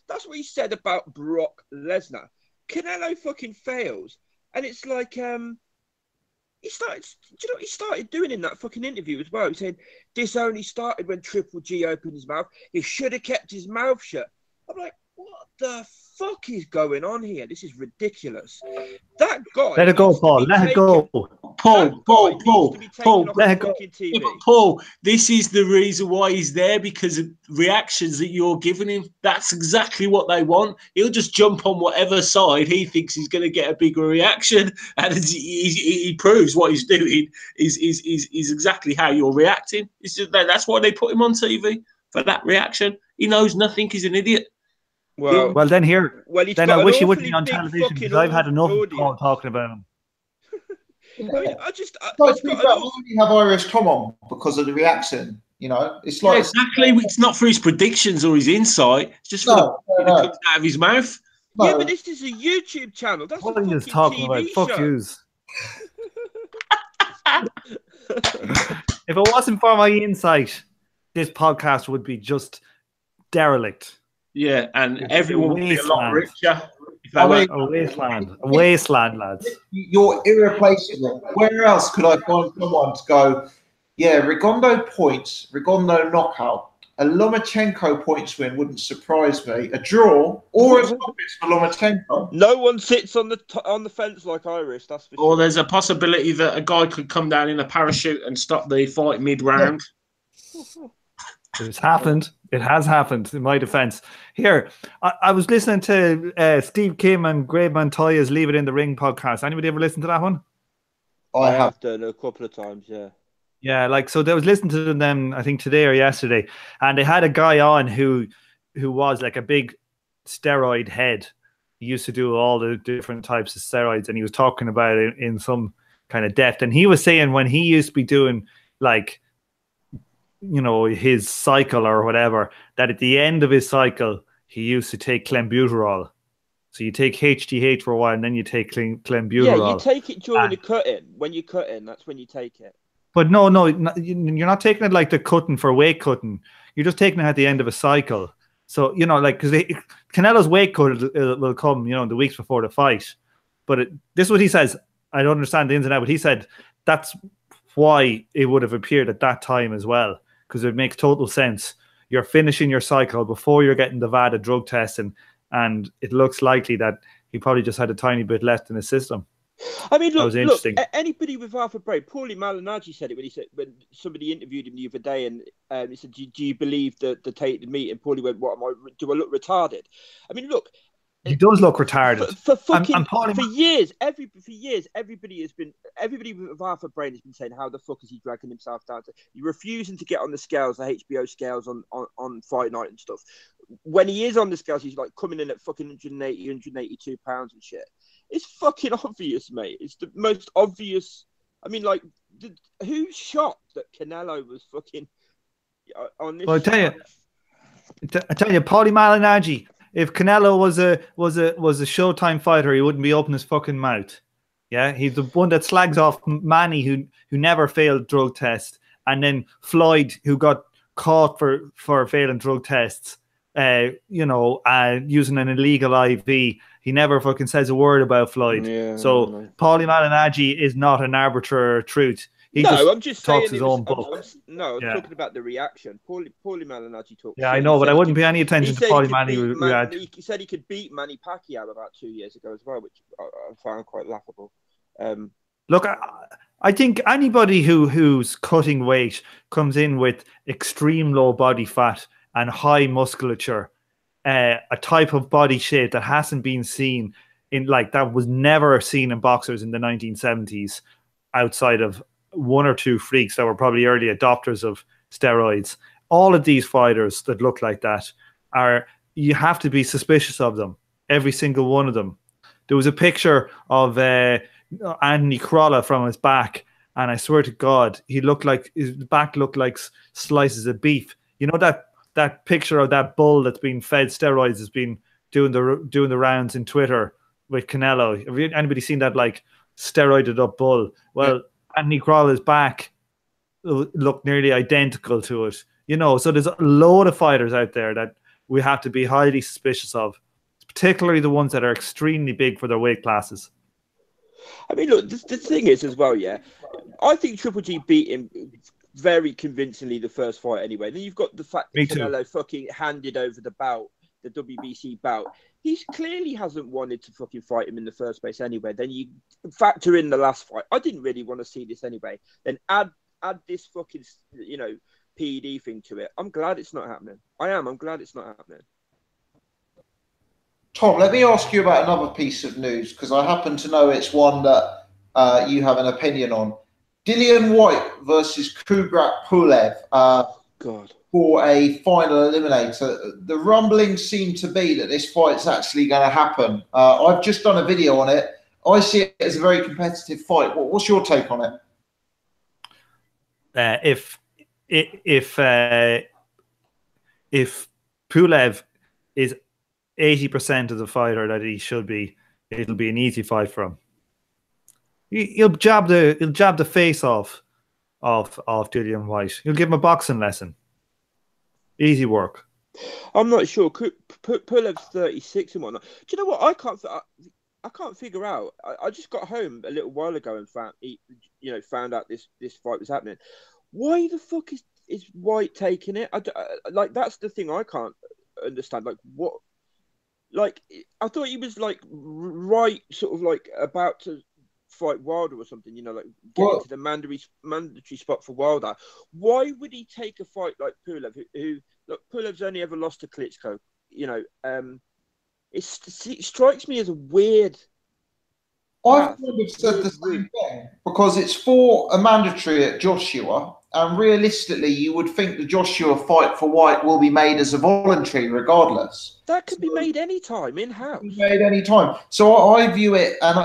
That's what he said about Brock Lesnar. Canelo fucking fails. And it's like, he started doing in that fucking interview as well. He said, this only started when Triple G opened his mouth. He should have kept his mouth shut. I'm like, what the fuck is going on here? This is ridiculous. That guy. Let it go, Paul. Let it go. Paul, let it go. Yeah, Paul, this is the reason why he's there, because of reactions that you're giving him. That's exactly what they want. He'll just jump on whatever side he thinks he's going to get a bigger reaction, and he proves what he's doing is exactly how you're reacting. It's just that's why they put him on TV, for that reaction. He knows nothing. He's an idiot. Well, then I wish he wouldn't be on television, because I've had enough of talking about him. I just Like, why do you have Irish Tom on because of the reaction? You know, it's like exactly. It's not for his predictions or his insight. It's just for the that comes out of his mouth. No. Yeah, but this is a YouTube channel. That's what a fucking talking TV about. show. Fuck yous. If it wasn't for my insight, this podcast would be just derelict. Yeah, and everyone would be a lot richer. A wasteland, lads. You're irreplaceable. Where else could I find someone to go, yeah, Rigondeaux points, Rigondeaux knockout, a Lomachenko points win wouldn't surprise me, a draw, or a stoppage for Lomachenko. No one sits on the fence like Irish, that's for sure. Or there's a possibility that a guy could come down in a parachute and stop the fight mid-round. It's happened. It has happened, in my defense. Here, I was listening to Steve Kim and Greg Montoya's Leave It in the Ring podcast. Anybody ever listen to that one? I have done a couple of times, yeah. Yeah, like, so they was listening to them, I think today or yesterday, and they had a guy on who was like a big steroid head. He used to do all the different types of steroids, and he was talking about it in some kind of depth. And he was saying when he used to be doing, like, you know, his cycle or whatever, that at the end of his cycle, he used to take clenbuterol. So you take HGH for a while, and then you take clenbuterol. Yeah, you take it during the cut-in. When you cut in, that's when you take it. But no, you're not taking it like the cutting for weight cutting. You're just taking it at the end of a cycle. So, you know, like, because Canelo's weight cut will come, you know, the weeks before the fight. But this is what he says. I don't understand the ins and outs, but he said that's why it would have appeared at that time as well, because it makes total sense. You're finishing your cycle before you're getting the VADA drug testing, and it looks likely that he probably just had a tiny bit left in his system. I mean, look, anybody with half a brain, Paulie Malignaggi said it when somebody interviewed him the other day, and he said, do you believe the tainted meat? And Paulie went, do I look retarded? I mean, look. He does look retarded. For years, everybody with half a brain has been saying, how the fuck is he dragging himself down? You're refusing to get on the scales, the HBO scales on Friday night and stuff. When he is on the scales, he's like coming in at fucking 180, 182 pounds and shit. It's fucking obvious, mate. It's the most obvious. I mean, like, who's shocked that Canelo was fucking on this? Well, I tell you, Paulie Malignaggi. If Canelo was a Showtime fighter, he wouldn't be opening his fucking mouth. Yeah, he's the one that slags off Manny, who never failed drug tests, and then Floyd, who got caught for failing drug tests. Using an illegal IV. He never fucking says a word about Floyd. Yeah, so Paulie Malignaggi is not an arbiter of truth. I'm just talks saying his own book. I'm talking about the reaction. Paulie Malignaggi talks. Yeah, I know, but I wouldn't pay any attention to Paulie Malignaggi reaction. He said he could beat Manny Pacquiao about 2 years ago as well, which I found quite laughable. Look, I think anybody who's cutting weight comes in with extreme low body fat and high musculature, a type of body shape that hasn't been seen that was never seen in boxers in the 1970s, outside of one or two freaks that were probably early adopters of steroids. All of these fighters that look like that you have to be suspicious of them, every single one of them. There was a picture of Anthony Crolla from his back, and I swear to God, his back looked like slices of beef. You know that picture of that bull that's been fed steroids has been doing the rounds in Twitter with Canelo. Have anybody seen that, like, steroided up bull? Well, Anthony Crolla's back looked nearly identical to it. You know, so there's a load of fighters out there that we have to be highly suspicious of, particularly the ones that are extremely big for their weight classes. I mean, look, the thing is as well, yeah, I think Triple G beat him very convincingly the first fight anyway. Then you've got the fact that Canelo fucking handed over the bout, the WBC bout. He clearly hasn't wanted to fucking fight him in the first place anyway. Then you factor in the last fight. I didn't really want to see this anyway. Then add this fucking, PED thing to it. I'm glad it's not happening. I'm glad it's not happening. Tom, let me ask you about another piece of news, because I happen to know it's one that you have an opinion on. Dillian Whyte versus Kubrat Pulev for a final eliminator. The rumblings seem to be that this fight's actually going to happen. I've just done a video on it. I see it as a very competitive fight. What's your take on it? If Pulev is 80% of the fighter that he should be, it'll be an easy fight for him. He'll jab the face off Dillian Whyte. He'll give him a boxing lesson. Easy work. I'm not sure. Pulev's 36 and whatnot. Do you know what? I can't figure out. I just got home a little while ago and found out this fight was happening. Why the fuck is Whyte taking it? Like, that's the thing I can't understand. Like, what? Like, I thought he was like right, sort of like about to fight Wilder or something. Like getting to the mandatory spot for Wilder. Why would he take a fight like Pulev, who look, Pulev's only ever lost to Klitschko. It strikes me as a weird. I've kind of said the same thing because it's for a mandatory at Joshua, and realistically, you would think the Joshua fight for Whyte will be made as a voluntary, regardless. That could be made any time in house. Made any time. So I view it, and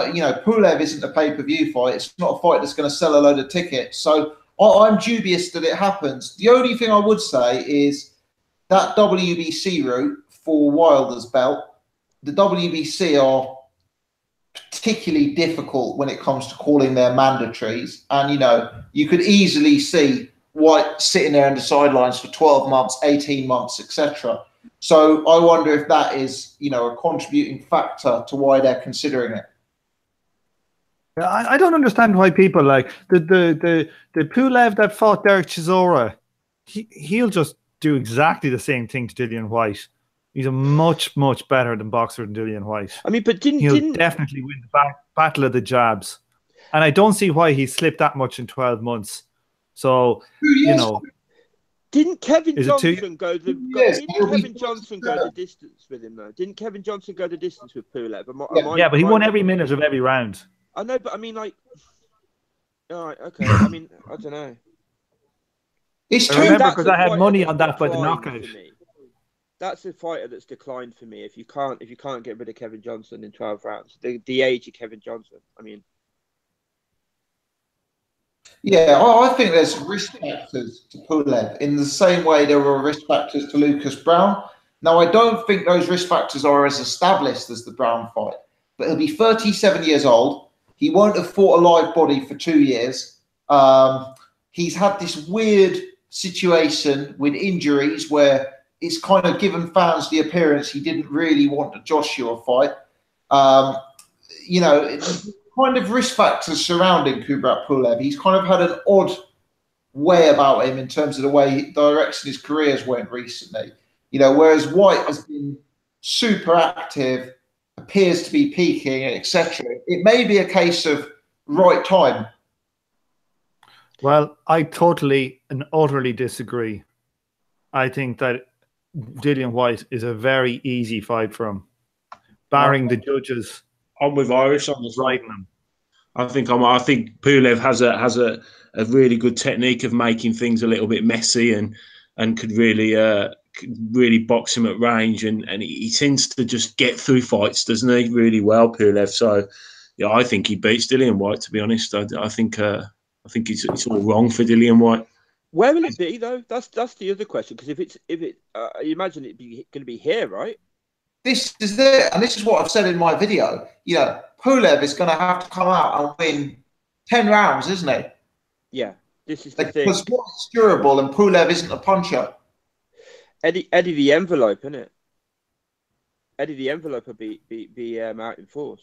Pulev isn't a pay-per-view fight. It's not a fight that's going to sell a load of tickets. So I'm dubious that it happens. The only thing I would say is that WBC route for Wilder's belt. The WBC are particularly difficult when it comes to calling their mandatories. And, you could easily see Whyte sitting there on the sidelines for 12 months, 18 months, etc. So I wonder if that is, a contributing factor to why they're considering it. I don't understand why people like the Pulev that fought Derek Chisora, he'll just do exactly the same thing to Dillian Whyte. He's a much better than boxer than Dillian Whyte. I mean, but he'll definitely win the battle of the jabs, and I don't see why he slipped that much in 12 months. So didn't Kevin Johnson go the distance with him though? Didn't Kevin Johnson go the distance with Pulev? But he won every minute of every round. I know, but I mean, like, all right, okay. I mean, I don't know. It's true. I remember because I had money on that by the knockout. That's a fighter that's declined for me. If you can't get rid of Kevin Johnson in 12 rounds, the age of Kevin Johnson. I mean, yeah, I think there's risk factors to Pulev in the same way there were risk factors to Lucas Brown. Now, I don't think those risk factors are as established as the Brown fight, but he'll be 37 years old. He won't have fought a live body for 2 years. He's had this weird situation with injuries where it's kind of given fans the appearance he didn't really want a Joshua fight. Kind of risk factors surrounding Kubrat Pulev. He's kind of had an odd way about him in terms of the way direction his careers went recently. Whereas Whyte has been super active, appears to be peaking, etc. It may be a case of right time. Well, I totally and utterly disagree. I think that Dillian Whyte is a very easy fight for him, barring the judges. I'm with Irish on this. Writing them. I think Pulev has a really good technique of making things a little bit messy and could really box him at range and he tends to just get through fights, doesn't he? Really well, Pulev. So yeah, I think he beats Dillian Whyte. To be honest, I think it's all wrong for Dillian Whyte. Where will it be though? That's the other question. Because if you imagine it going to be here, right? This is it, and this is what I've said in my video. Pulev is going to have to come out and win 10 rounds, isn't he? Yeah, this is the thing. Because Whyte's durable and Pulev isn't a puncher. Eddie the Envelope, isn't it? Eddie the Envelope will be out in force.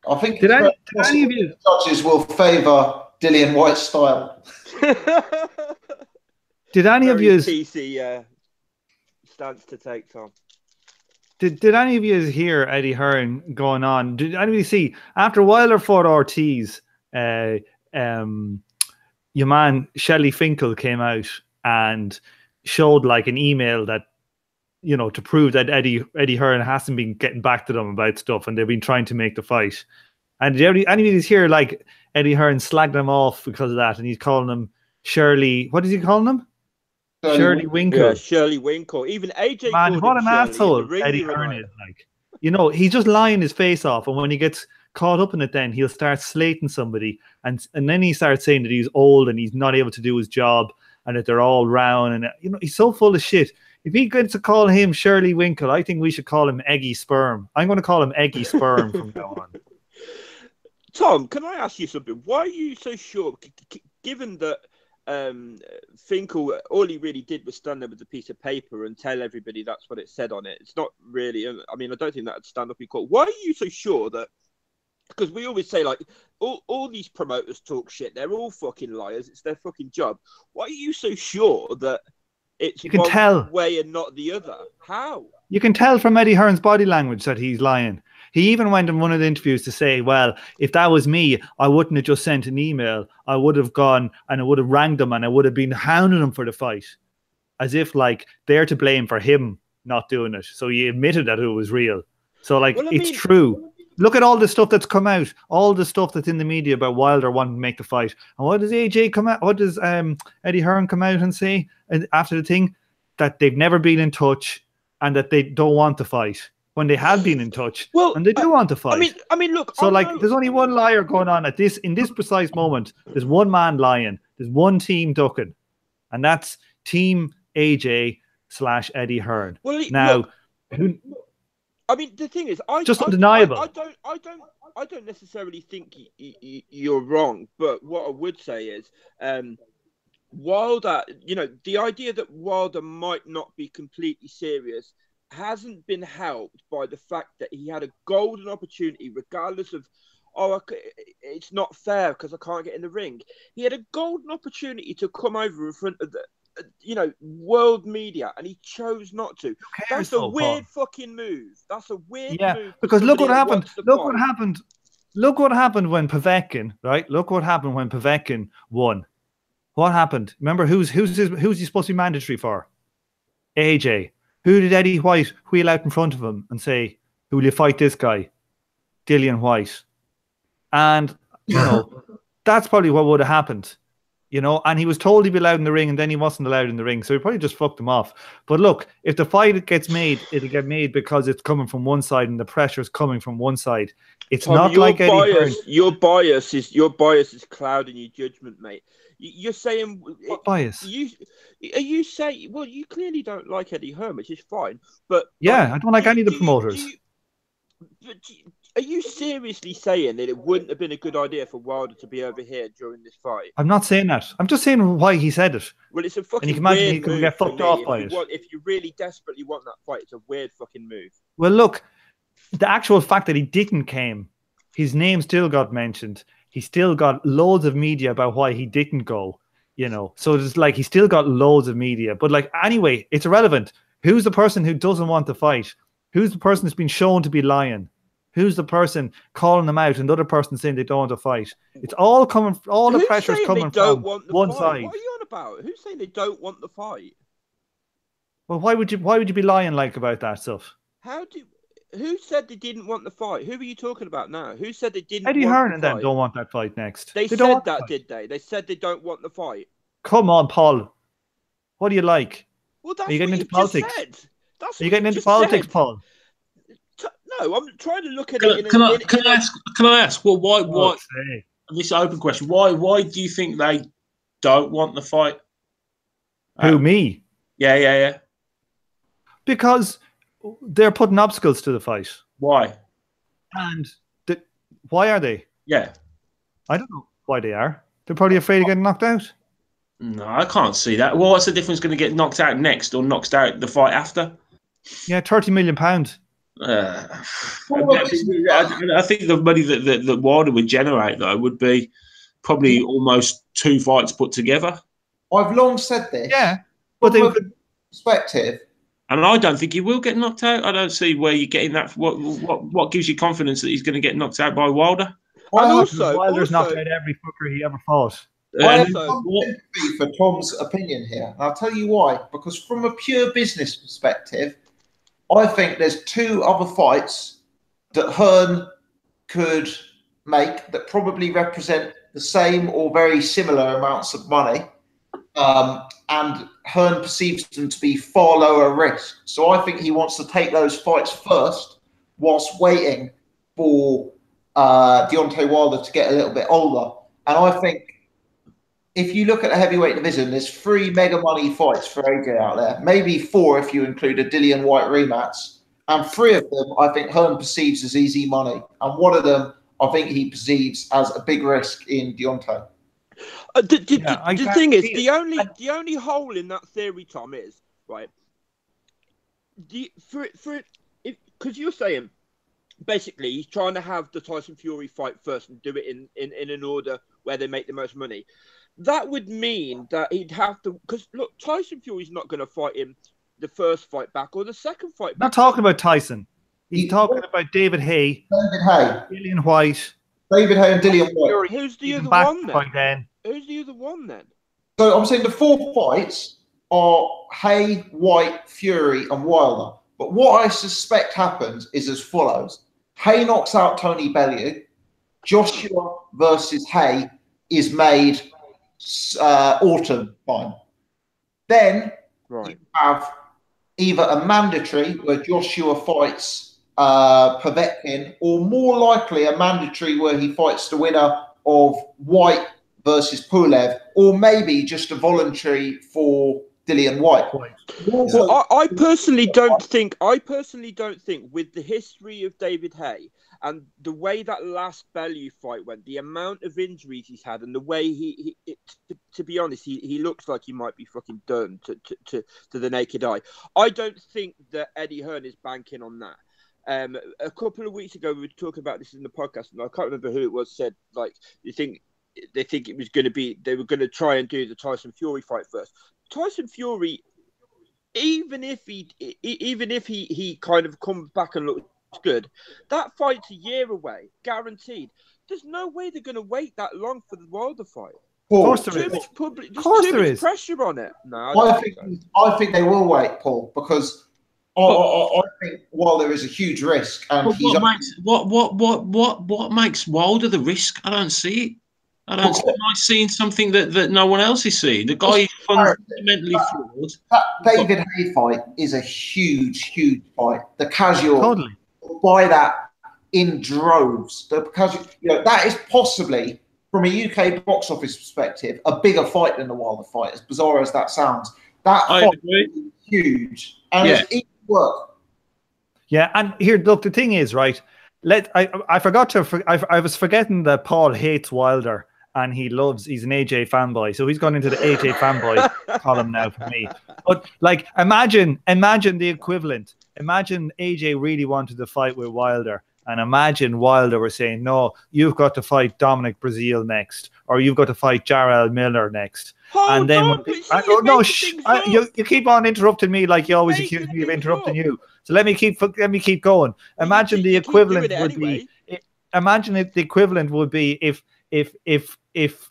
I think any of you judges will favour Dillian Whyte's style. Did any of you PC stance to take, Tom? Did any of you hear Eddie Hearn going on? Did any of you see after Wilder fought Ortiz, your man Shelley Finkel came out and showed like an email that to prove that Eddie Hearn hasn't been getting back to them about stuff and they've been trying to make the fight. And did any of you hear like Eddie Hearn slagged them off because of that, and he's calling them Shirley. What is he calling them? Shirley Winkle. Yeah, Shirley Winkle. Even AJ. Man, what an asshole Eddie Hearn is. Like, he's just lying his face off, and when he gets caught up in it then, he'll start slating somebody. And then he starts saying that he's old and he's not able to do his job and that they're all round. And, you know, he's so full of shit. If he gets to call him Shirley Winkle, I think we should call him Eggy Sperm. I'm going to call him Eggy Sperm from now on. Tom, can I ask you something? Why are you so sure, given that Finkel, all he really did was stand there with a piece of paper and tell everybody that's what it said on it? It's not really, I mean, I don't think that would stand up in court. Why are you so sure that, because we always say, like, all these promoters talk shit, they're all fucking liars, it's their fucking job. Why are you so sure that it's one way and not the other? How? You can tell from Eddie Hearn's body language that he's lying. He even went in one of the interviews to say, well, if that was me, I wouldn't have just sent an email. I would have gone and I would have rang them and I would have been hounding them for the fight. As if, like, they're to blame for him not doing it. So he admitted that it was real. So, like, it's true. Look at all the stuff that's come out, all the stuff that's in the media about Wilder wanting to make the fight. And what does AJ come out? What does Eddie Hearn come out and say after the thing? That they've never been in touch and that they don't want to fight. When they have been in touch, and they do want to fight. I mean, look. So, there's only one liar going on in this precise moment. There's one man lying. There's one team ducking, and that's Team AJ / Eddie Hearn. Well, I mean, the thing is, just undeniable. I don't necessarily think you're wrong, but what I would say is, Wilder. You know, the idea that Wilder might not be completely serious hasn't been helped by the fact that he had a golden opportunity, regardless of, it's not fair because I can't get in the ring. He had a golden opportunity to come over in front of the, world media, and he chose not to. That's a weird fucking move. That's a weird move. Because look what happened. Look what happened. Look what happened when Povetkin, right? Look what happened when Povetkin won. What happened? Remember, who's he supposed to be mandatory for? AJ. Who did Eddie Whyte wheel out in front of him and say, who will you fight this guy? Dillian Whyte. And, that's probably what would have happened. And he was told he'd be allowed in the ring and then he wasn't allowed in the ring. So he probably just fucked him off. But look, if the fight gets made, it'll get made because it's coming from one side and the pressure is coming from one side. It's Tom, not like Eddie Hearn. Your bias is clouding your judgment, mate. You're saying what bias? Are you saying? Well, you clearly don't like Eddie Hearn, which is fine. But I don't like any of the promoters. Are you seriously saying that it wouldn't have been a good idea for Wilder to be over here during this fight? I'm not saying that. I'm just saying why he said it. Well, it's a fucking. And you can imagine he can get fucked off by it. If you really desperately want that fight, it's a weird fucking move. Well, look, the actual fact that he didn't came, his name still got mentioned. He still got loads of media about why he didn't go, So it's like he still got loads of media. But anyway, it's irrelevant. Who's the person who doesn't want to fight? Who's the person that's been shown to be lying? Who's the person calling them out and the other person saying they don't want to fight? It's all coming, all the pressure is coming from one side. What are you on about? Who's saying they don't want the fight? Well, why would you be lying about that stuff? Who said they didn't want the fight? Who are you talking about now? Who said they didn't Eddie want Hearn the and fight? them don't want that fight next. They said that, did they? They said they don't want the fight. Come on, Paul. What do you like? Well, that's are you getting what into politics? That's are you getting into politics, Paul? No, I'm trying to look at it. Can I ask? Well, why? This is an open question. Why do you think they don't want the fight? Who, me? Yeah. Because they're putting obstacles to the fight. Why? And why are they? Yeah. I don't know why they are. They're probably afraid of getting knocked out. No, I can't see that. Well, what's the difference going to get knocked out next or knocked out the fight after? Yeah, £30 million. I think the money that Wilder would generate, though, would be probably almost 2 fights put together. I've long said this. Yeah. But they would... perspective. And I don't think he will get knocked out. I don't see where you're getting that. What gives you confidence that he's going to get knocked out by Wilder? Wilder's knocked out every fucker he ever fought. I have some sympathy for Tom's opinion here. And I'll tell you why. Because from a pure business perspective, I think there's 2 other fights that Hearn could make that probably represent the same or very similar amounts of money. And Hearn perceives them to be far lower risk. So I think he wants to take those fights first whilst waiting for Deontay Wilder to get a little bit older. And I think if you look at the heavyweight division, there's 3 mega money fights for AJ out there. Maybe 4 if you include a Dillian Whyte rematch. And 3 of them, I think Hearn perceives as easy money. And one of them, I think he perceives as a big risk in Deontay. The thing is, the only hole in that theory, Tom, is, right, because you're saying, basically, he's trying to have the Tyson Fury fight first and do it in an order where they make the most money. That would mean that he'd have to, because look, Tyson Fury's not going to fight him the first fight back or the second fight back. Not talking about Tyson. He's talking about David Haye, Dillian Whyte. David Haye and Dillian Whyte. Who's the other one then? Who's the other one then? So I'm saying the 4 fights are Haye, Whyte, Fury, and Wilder. But what I suspect happens is as follows: Haye knocks out Tony Bellew. Joshua versus Haye is made autumn time. Then you have either a mandatory where Joshua fights Povetkin, or more likely a mandatory where he fights the winner of Whyte versus Pulev, or maybe just a voluntary for Dillian Whyte. Well, I personally don't think with the history of David Haye and the way that last Bellew fight went, the amount of injuries he's had, and the way to be honest, he looks like he might be fucking done to the naked eye. I don't think that Eddie Hearn is banking on that. A couple of weeks ago, we were talking about this in the podcast, and I can't remember who it was, said, like, they think it was going to be, they were going to try and do the Tyson Fury fight first. Tyson Fury, even if he kind of comes back and looks good, that fight's a year away, guaranteed. There's no way they're going to wait that long for the Wilder fight. Of course there is. There's too much pressure on it. No, I think they will wait, Paul, because I think Wilder is a huge risk. And what makes Wilder the risk? I don't see it. Am I seeing something that no one else is seeing? The guy is fundamentally flawed. That David Haye fight is a huge fight. The casual buy that in droves. The casual, that is possibly, from a UK box office perspective, a bigger fight than the Wilder fight. As bizarre as that sounds, that fight is huge and it's easy work. Yeah, and here, look, the thing is, right? I forgot to. I was forgetting that Paul hates Wilder. And he's an AJ fanboy. So he's gone into the AJ fanboy column now for me. But like, imagine the equivalent. Imagine AJ really wanted to fight with Wilder. And imagine Wilder were saying, no, you've got to fight Dominic Breazeale next. Or you've got to fight Jarrell Miller next. And then you keep on interrupting me like you always accuse me of interrupting you. So let me keep going. Imagine the equivalent would be. Imagine if the equivalent would be if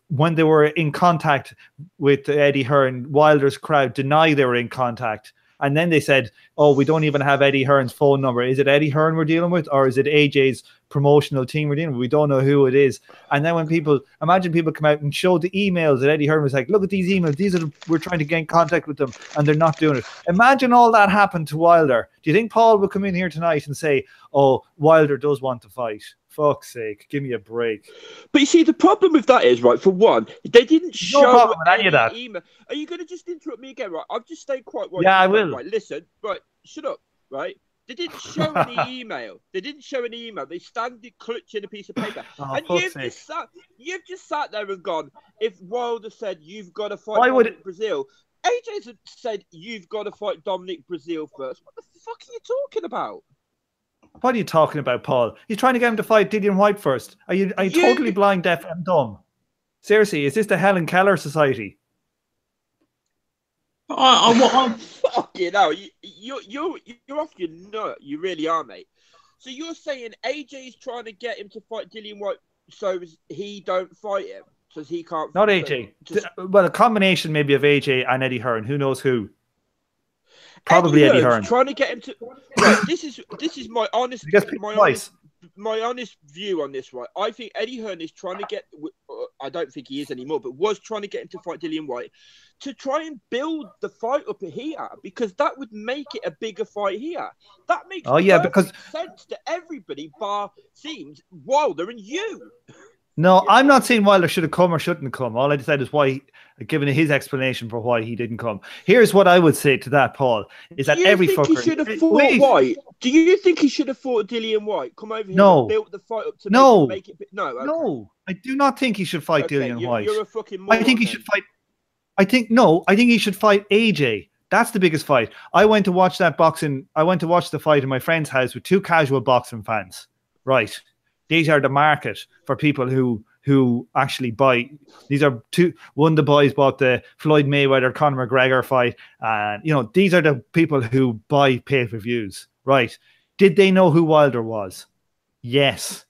when they were in contact with Eddie Hearn, Wilder's crowd denied they were in contact, and then they said, "Oh, we don't even have Eddie Hearn's phone number. Is it Eddie Hearn we're dealing with, or is it AJ's promotional team we're dealing with? We don't know who it is." And then when people come out and show the emails that Eddie Hearn was like, "Look at these emails. We're trying to get in contact with them, and they're not doing it." Imagine all that happened to Wilder. Do you think Paul will come in here tonight and say, "Oh, Wilder does want to fight"? Fuck's sake, give me a break. But you see, the problem with that is, right, for one, they didn't show any of that. Email. Are you going to just interrupt me again, right? I've just stayed quiet. Right, yeah, I will. Right, listen, right, shut up, right? They didn't show any email. They stand clutching a piece of paper. And you've just sat there and gone, if Wilder said, you've got to fight Dominic Breazeale, AJ's said, you've got to fight Dominic Breazeale first. What the fuck are you talking about? What are you talking about, Paul? He's trying to get him to fight Dillian Whyte first. Are you totally blind, deaf, and dumb? Seriously, is this the Helen Keller Society? Fucking hell, you're off your nut. You really are, mate. So you're saying AJ's trying to get him to fight Dillian Whyte so he don't fight him, so he can't. Not AJ. Well, a combination maybe of AJ and Eddie Hearn. Who knows who? Probably Eddie Hearn. Trying to get him to. Right, this is my honest my honest view on this, right? I think Eddie Hearn is trying to get. I don't think he is anymore, but was trying to get him to fight Dillian Whyte to try and build the fight up here, because that would make it a bigger fight here. That makes perfect sense to everybody, bar seems Wilder and you. No, I'm not saying Wilder should have come or shouldn't have come. All I said is why, given his explanation for why he didn't come. Here's what I would say to that, Paul, is that every fucker... he should have fought Whyte? Do you think he should have fought Dillian Whyte? Come over here and built the fight up to make it... No, okay. No, I do not think he should fight Dillian Whyte. You're a fucking moron, I think he should fight... I think he should fight AJ. That's the biggest fight. I went to watch that boxing... I went to watch the fight in my friend's house with 2 casual boxing fans. Right. These are the market for people who actually buy. These are one of the boys bought the Floyd Mayweather Conor McGregor fight, and these are the people who buy pay-per-views, right? Did they know who Wilder was? Yes,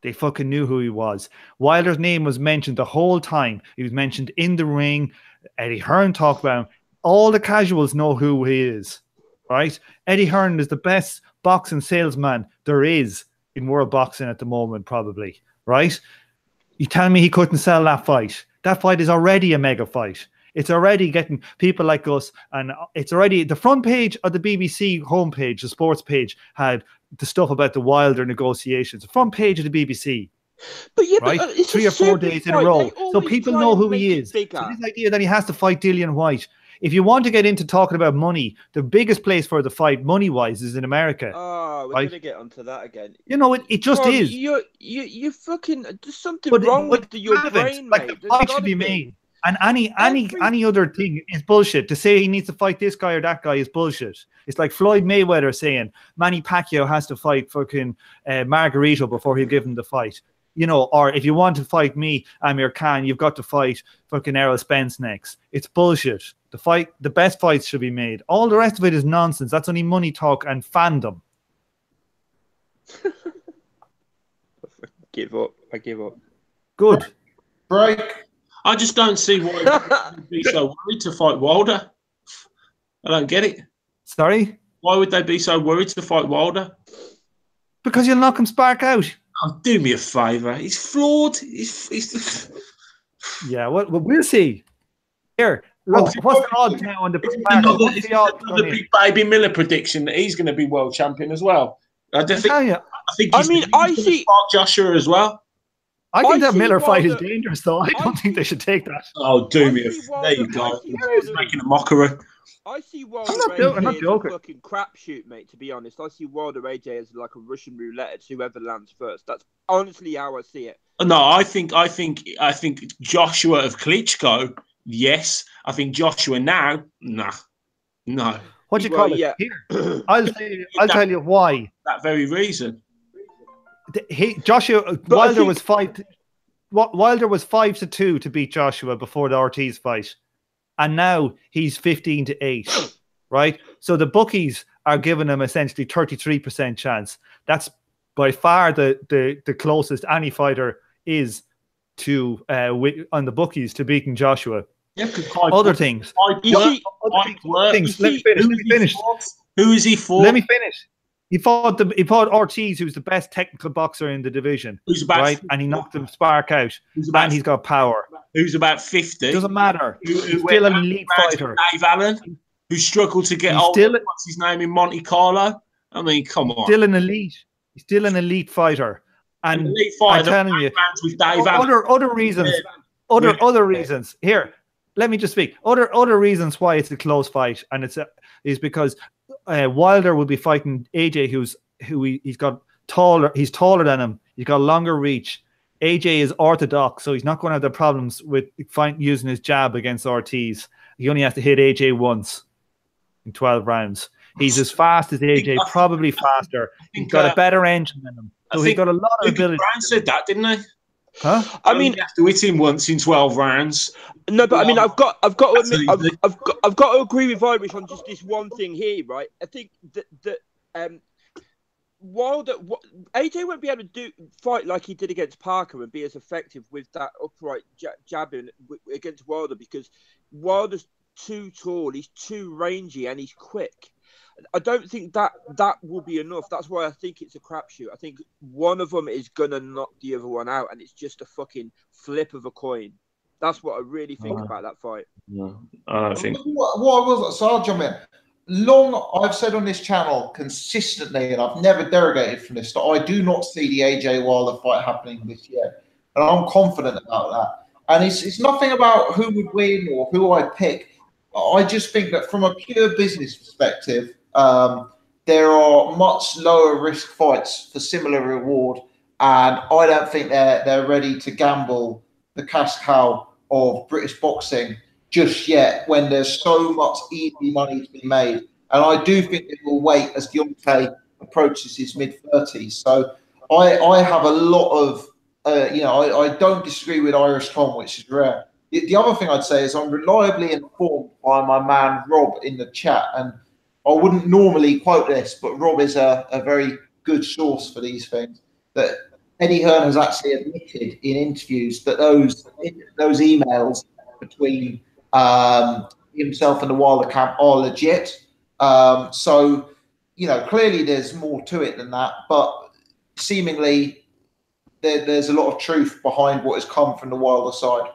they fucking knew who he was. Wilder's name was mentioned the whole time. He was mentioned in the ring. Eddie Hearn talked about him. All the casuals know who he is, right? Eddie Hearn is the best boxing salesman there is in world boxing at the moment, probably, right? You tell me he couldn't sell that fight. That fight is already a mega fight. It's already getting people like us, and it's already the front page of the BBC homepage, the sports page, had the stuff about the Wilder negotiations. The front page of the BBC. But yeah, right? But 3 or 4 days in a row. So people know who he is. So this idea that he has to fight Dillian Whyte. If you want to get into talking about money, the biggest place for the fight, money-wise, is in America. Oh, we're gonna get onto that again. It just is. You fucking. There's something wrong with your brain, mate. The fight should be made, and any other thing is bullshit. To say he needs to fight this guy or that guy is bullshit. It's like Floyd Mayweather saying Manny Pacquiao has to fight fucking Margarito before he'll give him the fight. Or if you want to fight me, Amir Khan, you've got to fight fucking Errol Spence next. It's bullshit. The best fights should be made. All the rest of it is nonsense. That's only money talk and fandom. I give up. Good. Break. I just don't see why he'd be so worried to fight Wilder. I don't get it. Sorry? Why would they be so worried to fight Wilder? Because you'll knock him spark out. Oh, do me a favour. He's flawed. He's... Yeah, we'll see. Here, look, what's the odds now on the another big baby Miller prediction that he's going to be world champion as well. I see Joshua as well. I think that Miller fight is dangerous, though. I don't think they should take that. Oh, do me there you go. He's making a mockery. I see Wilder I'm not joking. As a fucking crapshoot, mate, to be honest. I see Wilder AJ as like a Russian roulette. It's whoever lands first. That's honestly how I see it. No, I think Joshua of Klitschko, yes. I think Joshua now, nah. No. What do you call it? Yeah. Here, I'll tell you why. That very reason. Wilder was 5-2 to beat Joshua before the Ortiz fight. And now he's 15-8, right? So the bookies are giving him essentially 33% chance. That's by far the closest any fighter is to on the bookies to beating Joshua. Yeah, other things. Let me finish. Who is he for? Let me finish. He fought Ortiz, who's the best technical boxer in the division, right? And he knocked him spark out. And he's got power. Who's about 50? Doesn't matter. He's still an elite fighter. Dave Allen, who struggled to get over. What's his name in Monte Carlo? I mean, come on. Still an elite. He's still an elite fighter. And an elite fighter, I'm telling you, with Dave other reasons. Other reasons. Here, let me just speak. Other reasons why it's a close fight, and is because Wilder will be fighting AJ, he's got taller. He's taller than him. He's got longer reach. AJ is orthodox, so he's not going to have the problems with using his jab against Ortiz. He only has to hit AJ once in 12 rounds. He's as fast as AJ, probably faster. He's got a better engine than him. So he's got a lot of ability. Brown said that, didn't he? Huh? I mean, you have to hit him once in 12 rounds. No, but I mean, I've got to admit, I've got to agree with Irish on just this one thing here, right? I think that Wilder, AJ won't be able to fight like he did against Parker and be as effective with that upright jabbing against Wilder, because Wilder's too tall, he's too rangy, and he's quick. I don't think that will be enough. That's why I think it's a crapshoot. I think one of them is gonna knock the other one out, and it's just a fucking flip of a coin. That's what I really think about that fight. No, I don't think. What I was, so I'll jump in. I've said on this channel consistently, and I've never derogated from this, that I do not see the AJ Wilder fight happening this year, and I'm confident about that. And it's nothing about who would win or who I pick. I just think that from a pure business perspective, there are much lower risk fights for similar reward, and I don't think they're ready to gamble the cash cow of British boxing just yet, when there's so much easy money to be made. And I do think it will wait as Deontay approaches his mid-30s. So I have a lot of, I don't disagree with Irish Tom, which is rare. The other thing I'd say is I'm reliably informed by my man Rob in the chat, and I wouldn't normally quote this, but Rob is a very good source for these things, that Eddie Hearn has actually admitted in interviews that those emails between himself and the Wilder camp are legit. So, clearly there's more to it than that, but seemingly there's a lot of truth behind what has come from the Wilder side.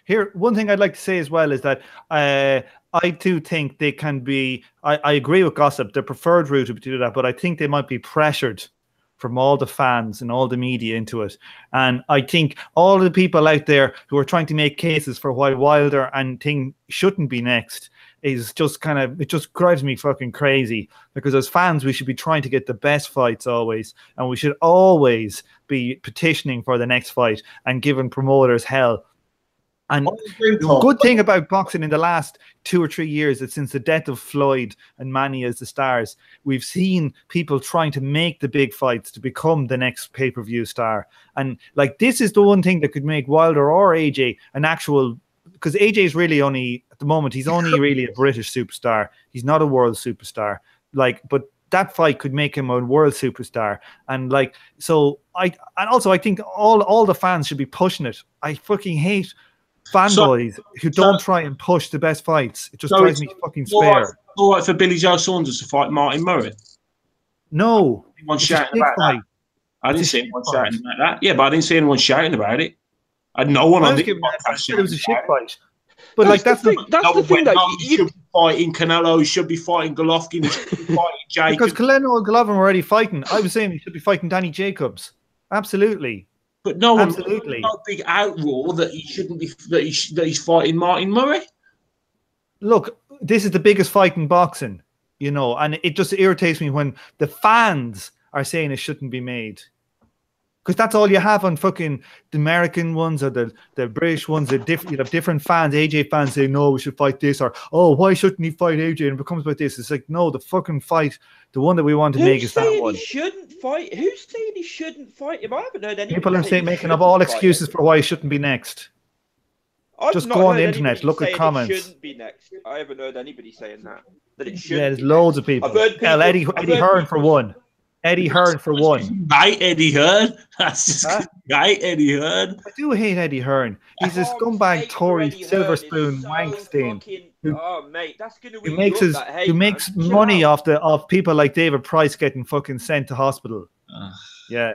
Here, one thing I'd like to say as well is that I do think they can be, I agree with Gossip, the preferred route to do that, but I think they might be pressured from all the fans and all the media into it. And I think all the people out there who are trying to make cases for why Wilder and Ting shouldn't be next is just it just drives me fucking crazy, because as fans, we should be trying to get the best fights always. And we should always be petitioning for the next fight and giving promoters hell. And the good thing about boxing in the last 2 or 3 years is since the death of Floyd and Manny as the stars, we've seen people trying to make the big fights to become the next pay-per-view star. And this is the one thing that could make Wilder or AJ an actual, because AJ is really only, at the moment, he's only really a British superstar. He's not a world superstar. But that fight could make him a world superstar. And so I think all the fans should be pushing it. I fucking hate fanboys who don't try and push the best fights. It just drives me fucking spare. All right for Billy Joe Saunders to fight Martin Murray? No. Anyone shouting about that? I didn't see anyone shouting about that. Yeah, but I didn't see anyone shouting about it. I had no one on the podcast. It was a shit fight. But that's the thing that you should be fighting Canelo, he should be fighting Golovkin, he should be fighting Jacobs. Because Canelo and Golovkin were already fighting. I was saying he should be fighting Danny Jacobs. Absolutely. But no one, no big outroar that he shouldn't be, that he's fighting Martin Murray. Look, this is the biggest fight in boxing, and it just irritates me when the fans are saying it shouldn't be made. Because that's all you have on fucking the American ones or the British ones. You have different fans. AJ fans say, no, we should fight this, or, oh, why shouldn't he fight AJ? And it becomes about this. It's like, no, the fucking fight, the one that we want to make is that one. Who's saying he shouldn't fight him? I haven't heard any people making up all excuses for why he shouldn't be next. Just go on the internet, look at comments. It shouldn't be next. I haven't heard anybody saying that it shouldn't. Yeah, there's loads of people. Eddie Hearn for one. Eddie Hearn for one. Hate Eddie Hearn. That's just hate Eddie Hearn. I do hate Eddie Hearn. He's a scumbag Tory silver spoon wankstein. Oh mate, that's gonna who makes money off people like David Price getting fucking sent to hospital. Yeah.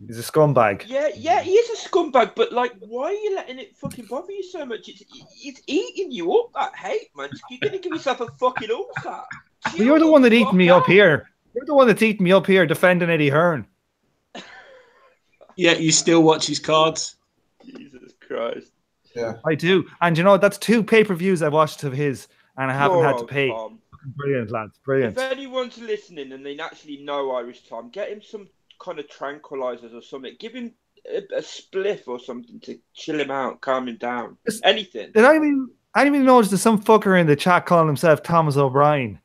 He's a scumbag. Yeah, he is a scumbag, but why are you letting it fucking bother you so much? It's eating you up, that hate, man. You're gonna give yourself a fucking ulcer. Well, you're the one that eating me up here. You're the one that's eating me up here defending Eddie Hearn. Yeah, you still watch his cards. Jesus Christ. Yeah, I do. And that's 2 pay-per-views I watched of his, and I haven't had to pay. Tom. Brilliant, lads. Brilliant. If anyone's listening and they actually know Irish Tom, get him some kind of tranquilizers or something. Give him a spliff or something to chill him out, calm him down. Anything. Did I even notice there's some fucker in the chat calling himself Thomas O'Brien?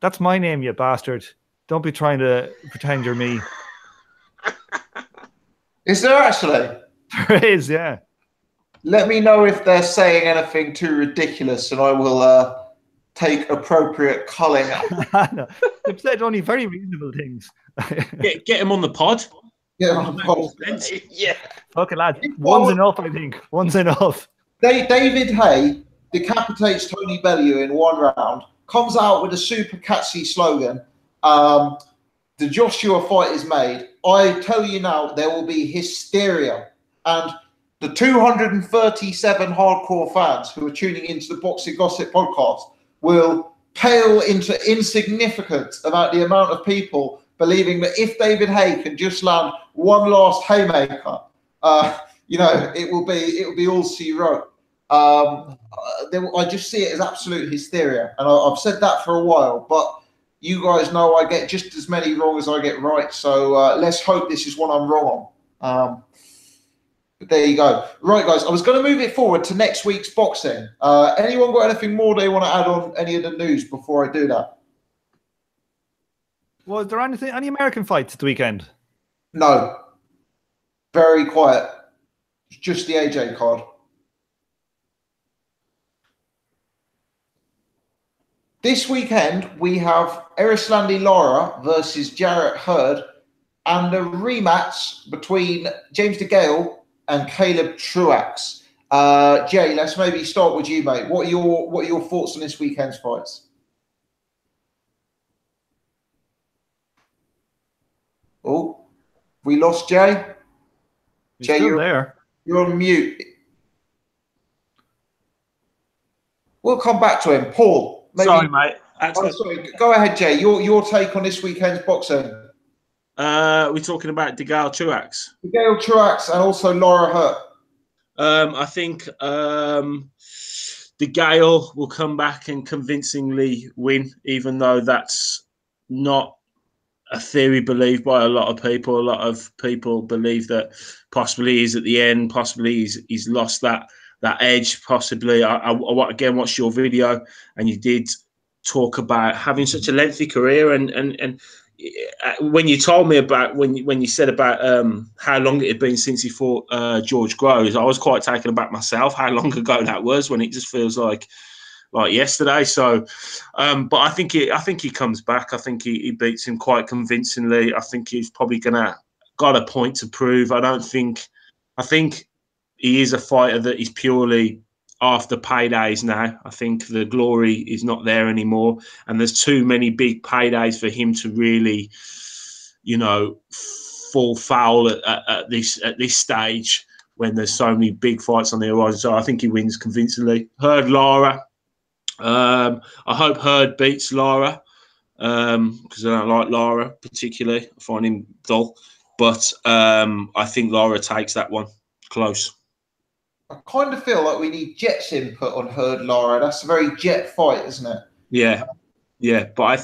That's my name, you bastard. Don't be trying to pretend you're me. Is there actually? There is, yeah. Let me know if they're saying anything too ridiculous, and I will take appropriate culling. No, they've said only very reasonable things. Get him on the pod. Get him on the pod. Yeah. Okay, lads. One's enough, I think. One's enough. David Hay decapitates Tony Bellew in 1 round, comes out with a super catchy slogan, the Joshua fight is made, I tell you now, there will be hysteria. And the 237 hardcore fans who are tuning into the Boxing Gossip podcast will pale into insignificance about the amount of people believing that if David Haye can just land one last haymaker, it will be all she wrote. I just see it as absolute hysteria, and I've said that for a while, but you guys know I get just as many wrong as I get right, so let's hope this is one I'm wrong on. But there you go. Right, guys, I was going to move it forward to next week's boxing. Anyone got anything more they want to add on any of the news before I do that? Was there any American fights at the weekend? No. Very quiet. Just the AJ card. This weekend, we have Erislandy Lara versus Jarrett Hurd and a rematch between James Degale and Caleb Truax. Jay, let's maybe start with you, mate. What are your thoughts on this weekend's fights? Oh, we lost Jay. Jay, you're there. You're on mute. We'll come back to him. Paul. Maybe, sorry, mate. Sorry. Go ahead, Jay. Your take on this weekend's boxing. We're talking about Degale Truax. Degale Truax and also Lara Hurt. I think Degale will come back and convincingly win, even though that's not a theory believed by a lot of people. A lot of people believe that possibly he's at the end, possibly he's lost that edge, possibly. I again watched your video, and you did talk about having such a lengthy career, and when you told me about when you said about how long it had been since he fought George Groves, I was quite taken aback myself how long ago that was, when it just feels like yesterday. So, but I think he comes back. I think he beats him quite convincingly. I think he's probably got a point to prove. I think he is a fighter that is purely after paydays now. I think the glory is not there anymore, and there's too many big paydays for him to really, fall foul at this stage when there's so many big fights on the horizon. So I think he wins convincingly. Hurd Lara. I hope Hurd beats Lara because I don't like Lara particularly. I find him dull, but I think Lara takes that one close. I kind of feel like we need Jet's input on Hurd Lara. That's a very Jet fight, isn't it? Yeah. But I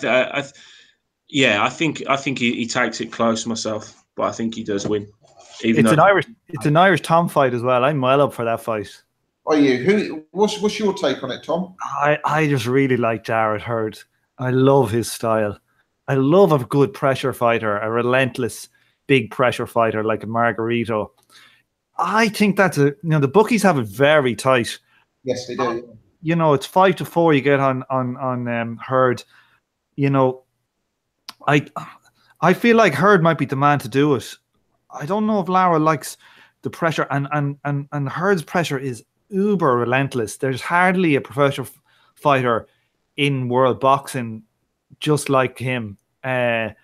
think he takes it close myself. But I think he does win. It's an Irish Tom fight as well. I'm well up for that fight. Are you? What's your take on it, Tom? I just really like Jarrett Hurd. I love his style. I love a good pressure fighter, a relentless big pressure fighter like a Margarito. I think that's the bookies have it very tight. Yes, they do. It's 5-4 you get on Hurd. I feel like Hurd might be the man to do it. I don't know if Lara likes the pressure, and Hurd's pressure is uber relentless. There's hardly a professional fighter in world boxing just like him. Jarrell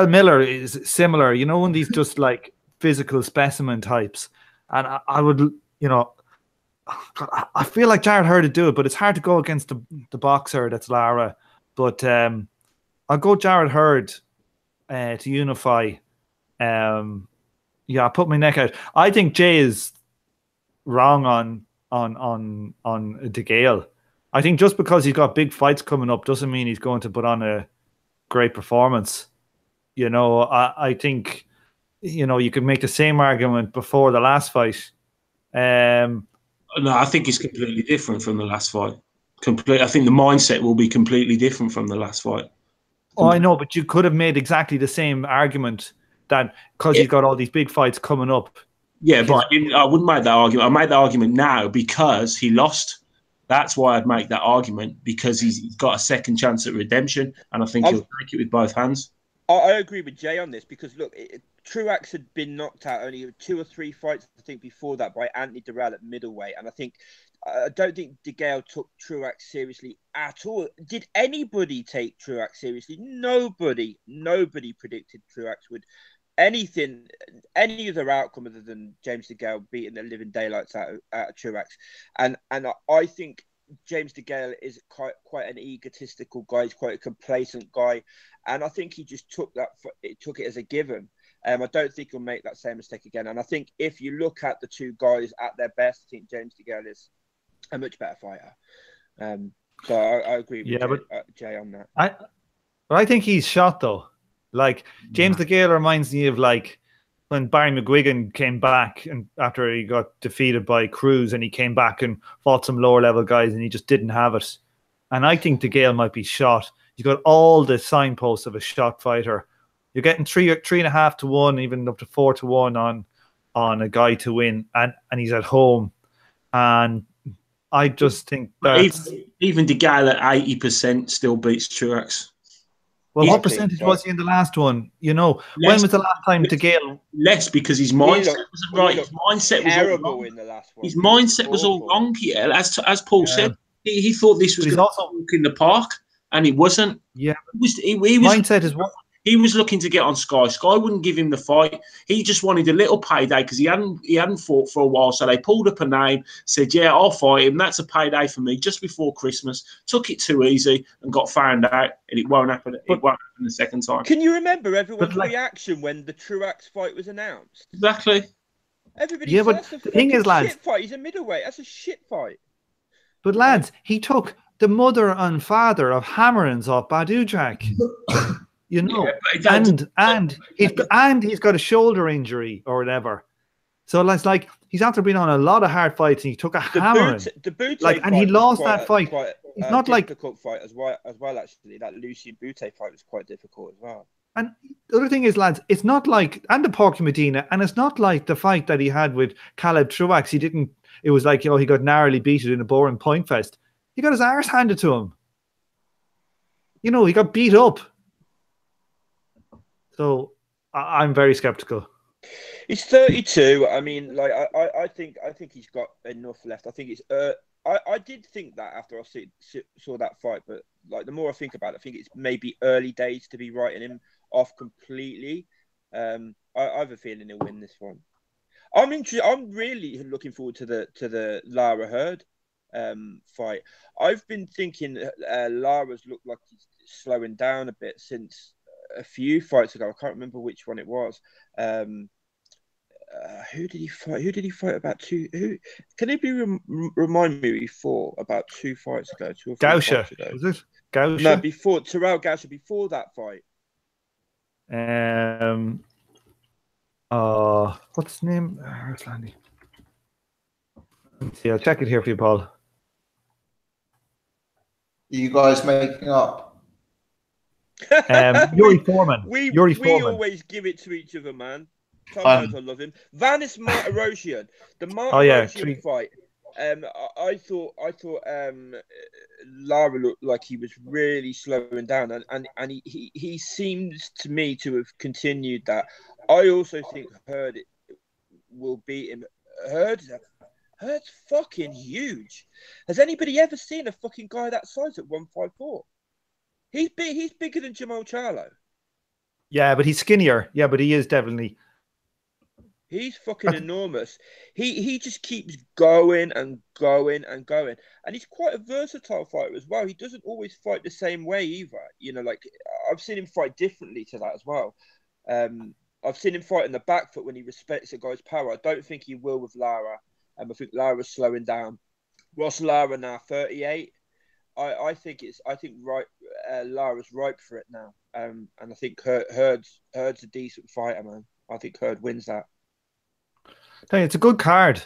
Miller is similar. One of these just like physical specimen types, and I would, I feel like Jarrett Hurd to do it, but it's hard to go against the boxer that's Lara. But I'll go Jarrett Hurd to unify. I'll put my neck out. I think Jay is wrong on Degale. I think just because he's got big fights coming up doesn't mean he's going to put on a great performance. I think you could make the same argument before the last fight. No, I think it's completely different from the last fight. I think the mindset will be completely different from the last fight. Oh, I know, but you could have made exactly the same argument that because he's got all these big fights coming up. Yeah, but I wouldn't make that argument. I made that argument now because he lost. That's why I'd make that argument, because he's got a second chance at redemption, and I think he'll take it with both hands. I agree with Jay on this because, look, Truax had been knocked out only 2 or 3 fights, I think, before that by Anthony Durrell at middleweight. And I think I don't think Degale took Truax seriously at all. Did anybody take Truax seriously? Nobody predicted Truax would any other outcome other than James Degale beating the living daylights out of Truax. And I think James Degale is quite an egotistical guy. He's quite a complacent guy, and I think he just took it as a given. I don't think he'll make that same mistake again. And I think if you look at the two guys at their best, I think James Degale is a much better fighter. So I agree with Jay on that. I think he's shot though. Like James Degale reminds me of like when Barry McGuigan came back and after he got defeated by Cruz and he came back and fought some lower level guys and he just didn't have it. And I think Degale might be shot. You got all the signposts of a shot fighter. You're getting 3.5 to 1, even up to 4 to 1 on a guy to win, and he's at home. And I just think that even Degale at 80% still beats Truax. Well, what percentage was he in the last one? You know, when was the last time Degale? Less, because his mindset wasn't right. His mindset was all wrong. In the last one. His mindset was all wrong. Yeah, as Paul said, he thought this was going to walk in the park, and it wasn't. Yeah, he was mindset is what. He was looking to get on Sky. Sky wouldn't give him the fight. He just wanted a little payday because he hadn't fought for a while. So they pulled up a name, said, "Yeah, I'll fight him. That's a payday for me." Just before Christmas, took it too easy and got found out. And it won't happen. It won't happen the second time. Can you remember everyone's reaction when the Truax fight was announced? Exactly. Everybody. Yeah, but the thing is, lads, shit fight. He's a middleweight. That's a shit fight. But lads, he took the mother and father of hammerings off Badujak. You know, and he's got a shoulder injury or whatever. So it's like he's after being on a lot of hard fights and he took a hammering. The Bute like, and he lost that fight. It's not like difficult fight as well. Actually, that Lucian Bute fight was quite difficult as well. And the other thing is, lads, it's not like and the Porky Medina, and it's not like the fight that he had with Caleb Truax. He didn't. It was like, you know, he got narrowly beaten in a boring point fest. He got his arse handed to him. You know, he got beat up. So I'm very skeptical. He's 32. I mean, like I think he's got enough left. I think it's. I did think that after I saw that fight, but like the more I think about it, I think it's maybe early days to be writing him off completely. I have a feeling he'll win this one. I'm really looking forward to the Lara Hurd fight. I've been thinking Lara's looked like he's slowing down a bit since a few fights ago. I can't remember which one it was. Who did he fight? Who did he fight about two? Who can it be? Remind me, he fought about 2 fights ago. 2 or 3 Gausha, fights ago. was it? Gausha? No, before Terrell Gausha. Before that fight. What's his name? Where's Landy? Let's see, I'll check it here for you, Paul. Are you guys making up? Yuri Foreman. We always give it to each other, man. Tom knows I love him. Vanis Martirosyan. The Martirosyan fight. I thought Lara looked like he was really slowing down, and he seems to me to have continued that. I also think Hurd will beat him. Hurd's fucking huge. Has anybody ever seen a fucking guy that size at 154? He's big. He's bigger than Jamal Charlo. Yeah, but he's skinnier. Yeah, but he is definitely. He's fucking enormous. He just keeps going and going and going, and he's quite a versatile fighter as well. He doesn't always fight the same way either. You know, like I've seen him fight differently to that as well. I've seen him fight in the back foot when he respects a guy's power. I don't think he will with Lara. I think Lara's slowing down. What's Lara now? 38. I think Lara's ripe for it now. And I think Hurd's a decent fighter, man. I think Hurd wins that. Hey, it's a good card.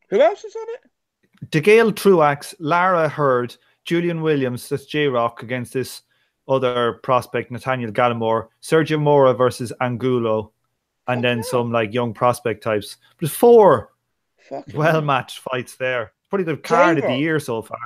Who else is on it? Degale Truax, Lara Hurd, Julian Williams, that's J-Rock against this other prospect, Nathaniel Gallimore, Sergio Mora versus Angulo, and then some like young prospect types. There's 4 well-matched fights there. Probably the card of the year so far.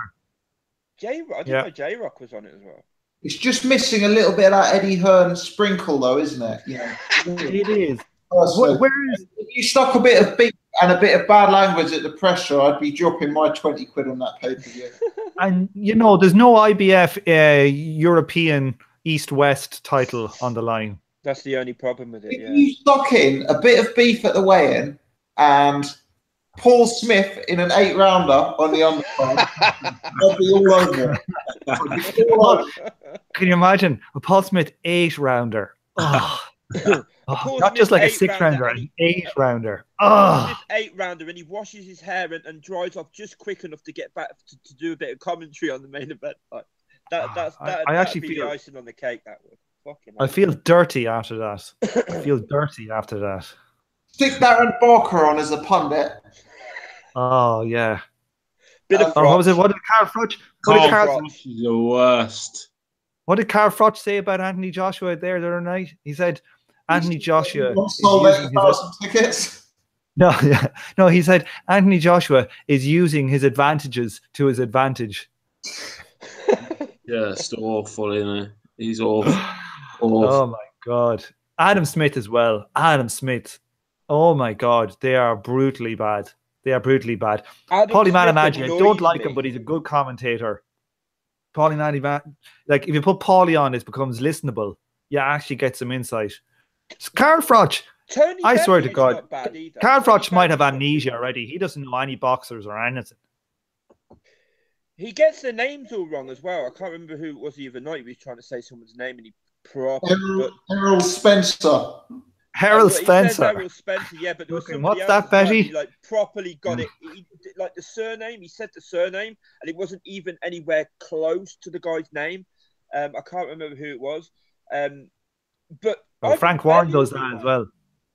J-Rock, I didn't know J-Rock was on it as well. It's just missing a little bit of that Eddie Hearn sprinkle, though, isn't it? Yeah, it is. If you stuck a bit of big and a bit of bad language at the press show, I'd be dropping my 20 quid on that pay-per-view. And, you know, there's no IBF European East-West title on the line. That's the only problem with it, If you stuck in a bit of beef at the weigh-in and Paul Smith in an 8-rounder on the undercard, I'd be all over it. Can you imagine a Paul Smith 8-rounder? Oh. Not just like a 6-rounder, an 8-rounder. Oh. 8-rounder, and he washes his hair and dries off just quick enough to get back to do a bit of commentary on the main event. Like, I actually feel the icing on the cake. That would. I feel dirty after that. I feel dirty after that. Stick Darren Barker on as a pundit. Oh yeah. Bit of what was it? What did Carl Froch? Froch is the worst. What did Carl Froch say about Anthony Joshua there the other night? He said Anthony Joshua sold 8,000 tickets. No, he said Anthony Joshua is using his advantages to his advantage. Yeah, it's awful, isn't it? He's awful. Oh my God. Adam Smith as well. Adam Smith. Oh my God. They are brutally bad. Paulie Malignaggi, I don't like him, but he's a good commentator. Paulie Malignaggi, like if you put Paulie on, it becomes listenable. You actually get some insight. Carl Froch. I swear to God, Carl Froch might have amnesia already. He doesn't know any boxers or anything. He gets the names all wrong as well. I can't remember who it was the other night. He was trying to say someone's name and he Errol Spencer. Harold Spencer. Errol Spencer, yeah, but there was what's that, Betty? He, like properly got it. He, like the surname, he said the surname, and it wasn't even anywhere close to the guy's name. I can't remember who it was. But Frank Warren does that as well.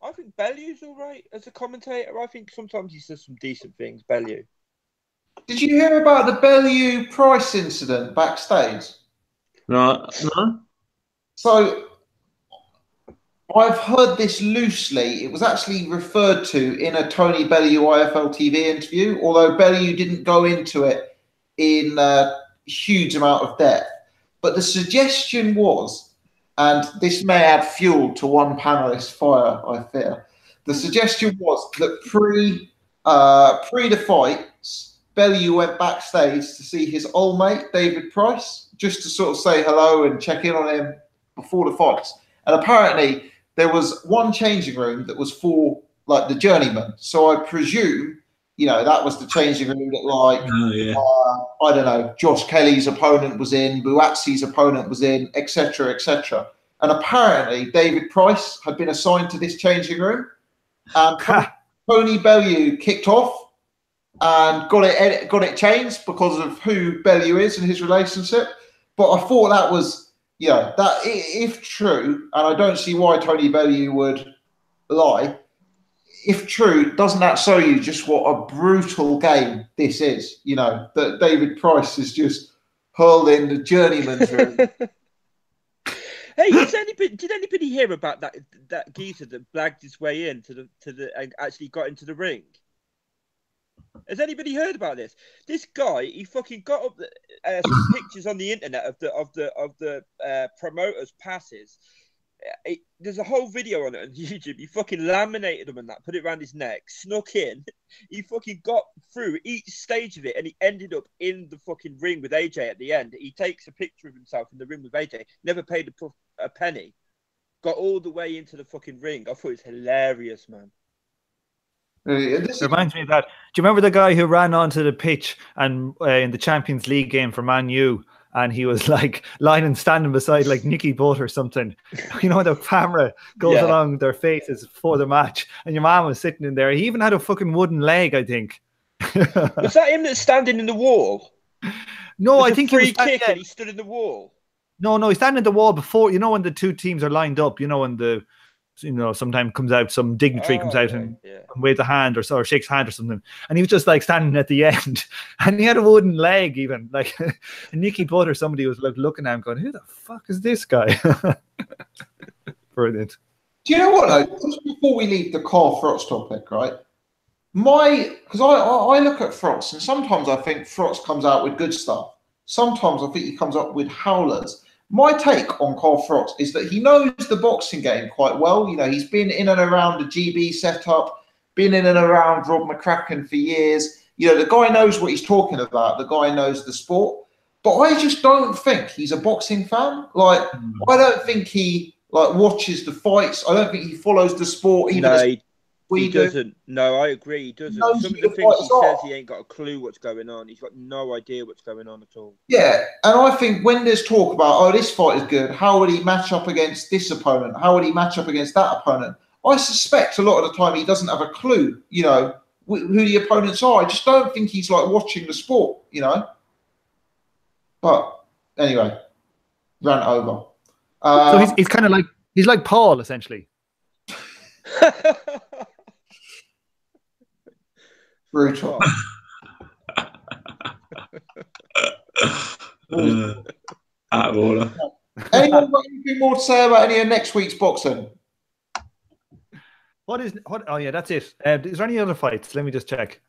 I think Bellew's all right as a commentator. I think sometimes he says some decent things. Bellew. Did you hear about the Bellew Price incident backstage? No. So I've heard this loosely. It was actually referred to in a Tony Bellew IFL TV interview, although Bellew didn't go into it in a huge amount of depth. But the suggestion was, and this may add fuel to one panelist's fire, I fear. The suggestion was that pre the fights, Bellew went backstage to see his old mate, David Price, just to sort of say hello and check in on him before the fights. And apparently there was one changing room that was for like the journeyman. So I presume, you know, that was the changing room that like, I don't know, Josh Kelly's opponent was in, Buatsi's opponent was in, etc., etc. And apparently David Price had been assigned to this changing room. And Tony Bellew kicked off and got it changed because of who Bellew is and his relationship. But I thought that was, that if true, and I don't see why Tony Bellew would lie, if true, doesn't that show you just what a brutal game this is? You know, that David Price is just hurled in the journeyman's room. Hey, did anybody hear about that geezer that blagged his way in to the and actually got into the ring? Has anybody heard about this? This guy, he fucking got up some pictures on the internet of the promoters' passes. There's a whole video on it on YouTube. He fucking laminated them and that, put it around his neck, snuck in. He fucking got through each stage of it, and he ended up in the fucking ring with AJ at the end. He takes a picture of himself in the ring with AJ. Never paid a penny. Got all the way into the fucking ring. I thought it was hilarious, man. It reminds me of that. Do you remember the guy who ran onto the pitch and in the Champions League game for Man U, and he was like lying and standing beside like Nicky Butt or something? You know, the camera goes along their faces for the match, and your man was sitting in there. He even had a fucking wooden leg, I think. Was that him that's standing in the wall? No, I think he was free kick and he stood in the wall. No, he's standing in the wall before. You know, when the two teams are lined up. You know, when sometimes comes out, some dignitary comes out and waves a hand or shakes hand or something. And he was just like standing at the end, and he had a wooden leg even. Like Nicky Butt or somebody was like looking at him going, who the fuck is this guy? Brilliant. Do you know what though? Just before we leave the Carl Froch topic, right? Because I look at Froch and sometimes I think Froch comes out with good stuff. Sometimes I think he comes up with howlers. My take on Carl Froch is that he knows the boxing game quite well. You know, he's been in and around the GB setup. been in and around Rob McCracken for years. You know, the guy knows what he's talking about. The guy knows the sport. But I just don't think he's a boxing fan. Like, I don't think he watches the fights. I don't think he follows the sport. He doesn't. No, I agree. He doesn't. Some of the things he says, he ain't got a clue what's going on. He's got no idea what's going on at all. Yeah, and I think when there's talk about, oh, this fight is good, how would he match up against this opponent? How would he match up against that opponent? I suspect a lot of the time he doesn't have a clue, you know, who the opponents are. I just don't think he's like watching the sport, you know. But anyway, rant over. So he's kind of like, he's like Paul, essentially. Brutal. Out of order. Anyone got anything more to say about any of next week's boxing? Oh yeah, that's it. Is there any other fights? Let me just check.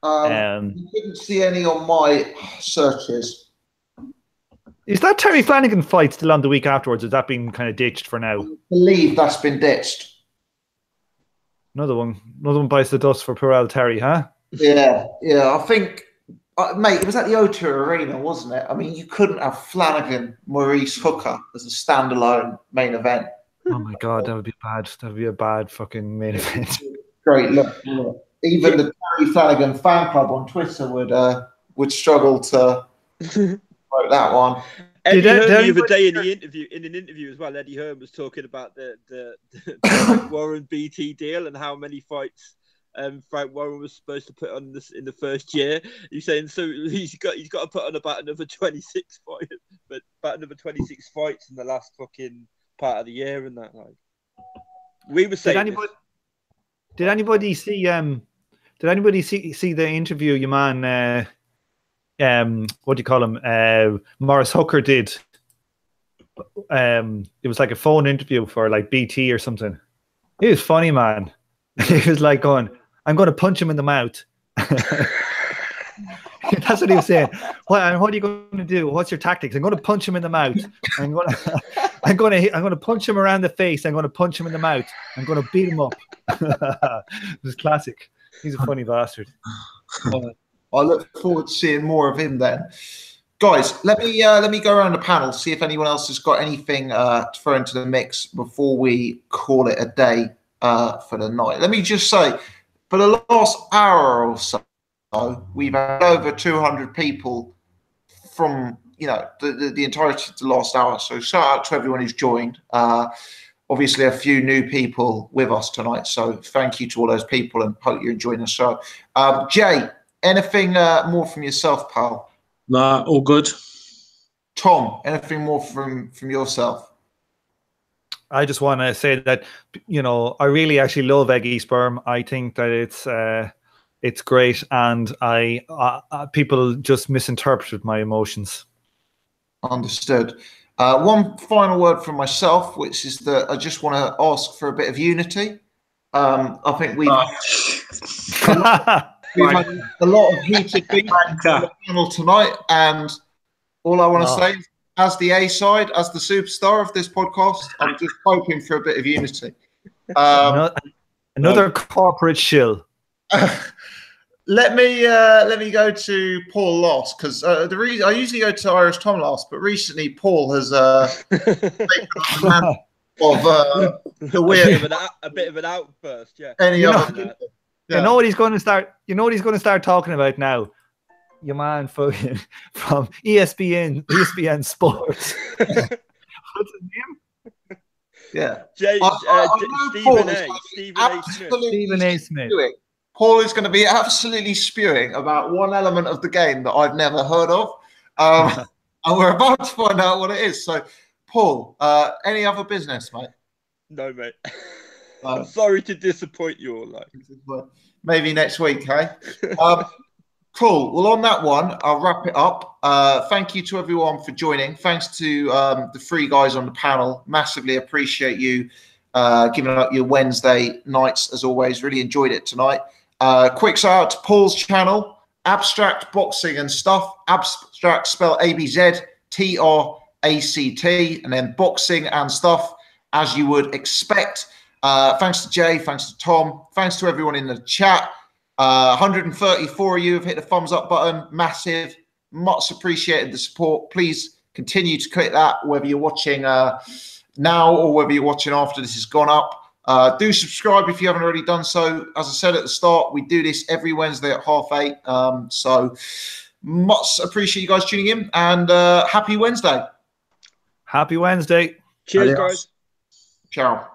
You couldn't see any on my searches. Is that Terry Flanagan fight still on the week afterwards? Has that been kind of ditched for now? I believe that's been ditched. Another one bites the dust for Perel Terry, huh? Yeah. I think, mate, it was at the O2 Arena, wasn't it? I mean, you couldn't have Flanagan, Maurice Hooker as a standalone main event. Oh my God, that would be bad. That would be a bad fucking main event. Great, look. Even the Terry Flanagan fan club on Twitter would struggle to vote that one. Eddie Hearn the other day in an interview as well. Eddie Hearn was talking about the Warren BT deal and how many fights Frank Warren was supposed to put on this in the first year. He's saying so he's got to put on about another 26 fights, but about another 26 fights in the last fucking part of the year and that. Like we were saying, did anybody see the interview your man? What do you call him? Maurice Hooker did. It was like a phone interview for like BT or something. He was funny, man. He was like going, "I'm going to punch him in the mouth." That's what he was saying. What are you going to do? What's your tactics? I'm going to punch him in the mouth. I'm going to punch him around the face. I'm going to punch him in the mouth. I'm going to beat him up. It was classic. He's a funny bastard. I look forward to seeing more of him then. Guys, let me go around the panel, see if anyone else has got anything to throw into the mix before we call it a day for the night. Let me just say, for the last hour or so, we've had over 200 people from, you know, the entirety of the last hour. So shout out to everyone who's joined. Obviously, a few new people with us tonight. So thank you to all those people and hope you're enjoying the show. Jay, anything more from yourself, pal? Nah, all good. Tom, anything more from yourself? I just want to say that, you know, I really actually love Eggy Sperm. I think that it's great, and people just misinterpreted my emotions. Understood. One final word from myself, which is that I just want to ask for a bit of unity. I think we've had a lot of heated things on the panel tonight, and all I want to say is, as the A side, as the superstar of this podcast, I'm just hoping for a bit of unity. Another corporate shill. Let me go to Paul last, because the reason I usually go to Irish Tom last, but recently Paul has taken on of the weird, a bit of an outburst. Yeah. You know what he's going to start. You know what he's going to start talking about now. Your man from ESPN Sports. What's his name? Yeah. Stephen A. Smith. Paul is going to be absolutely spewing about one element of the game that I've never heard of. And we're about to find out what it is. So, Paul, any other business, mate? No, mate. I'm sorry to disappoint you all. Like. Maybe next week, hey? Cool. Well, on that one, I'll wrap it up. Thank you to everyone for joining. Thanks to the three guys on the panel. Massively appreciate you giving up your Wednesday nights, as always. Really enjoyed it tonight. Quick shout out to Paul's channel, Abstract Boxing and Stuff. Abstract spelled ABZTRACT, and then boxing and stuff, as you would expect. Thanks to Jay. Thanks to Tom. Thanks to everyone in the chat. 134 of you have hit the thumbs up button. Massive. Much appreciated the support. Please continue to click that, whether you're watching now or whether you're watching after this has gone up. Do subscribe if you haven't already done so. As I said at the start, we do this every Wednesday at 8:30. So much appreciate you guys tuning in, and happy Wednesday. Happy Wednesday. Cheers, Adios. guys. Ciao.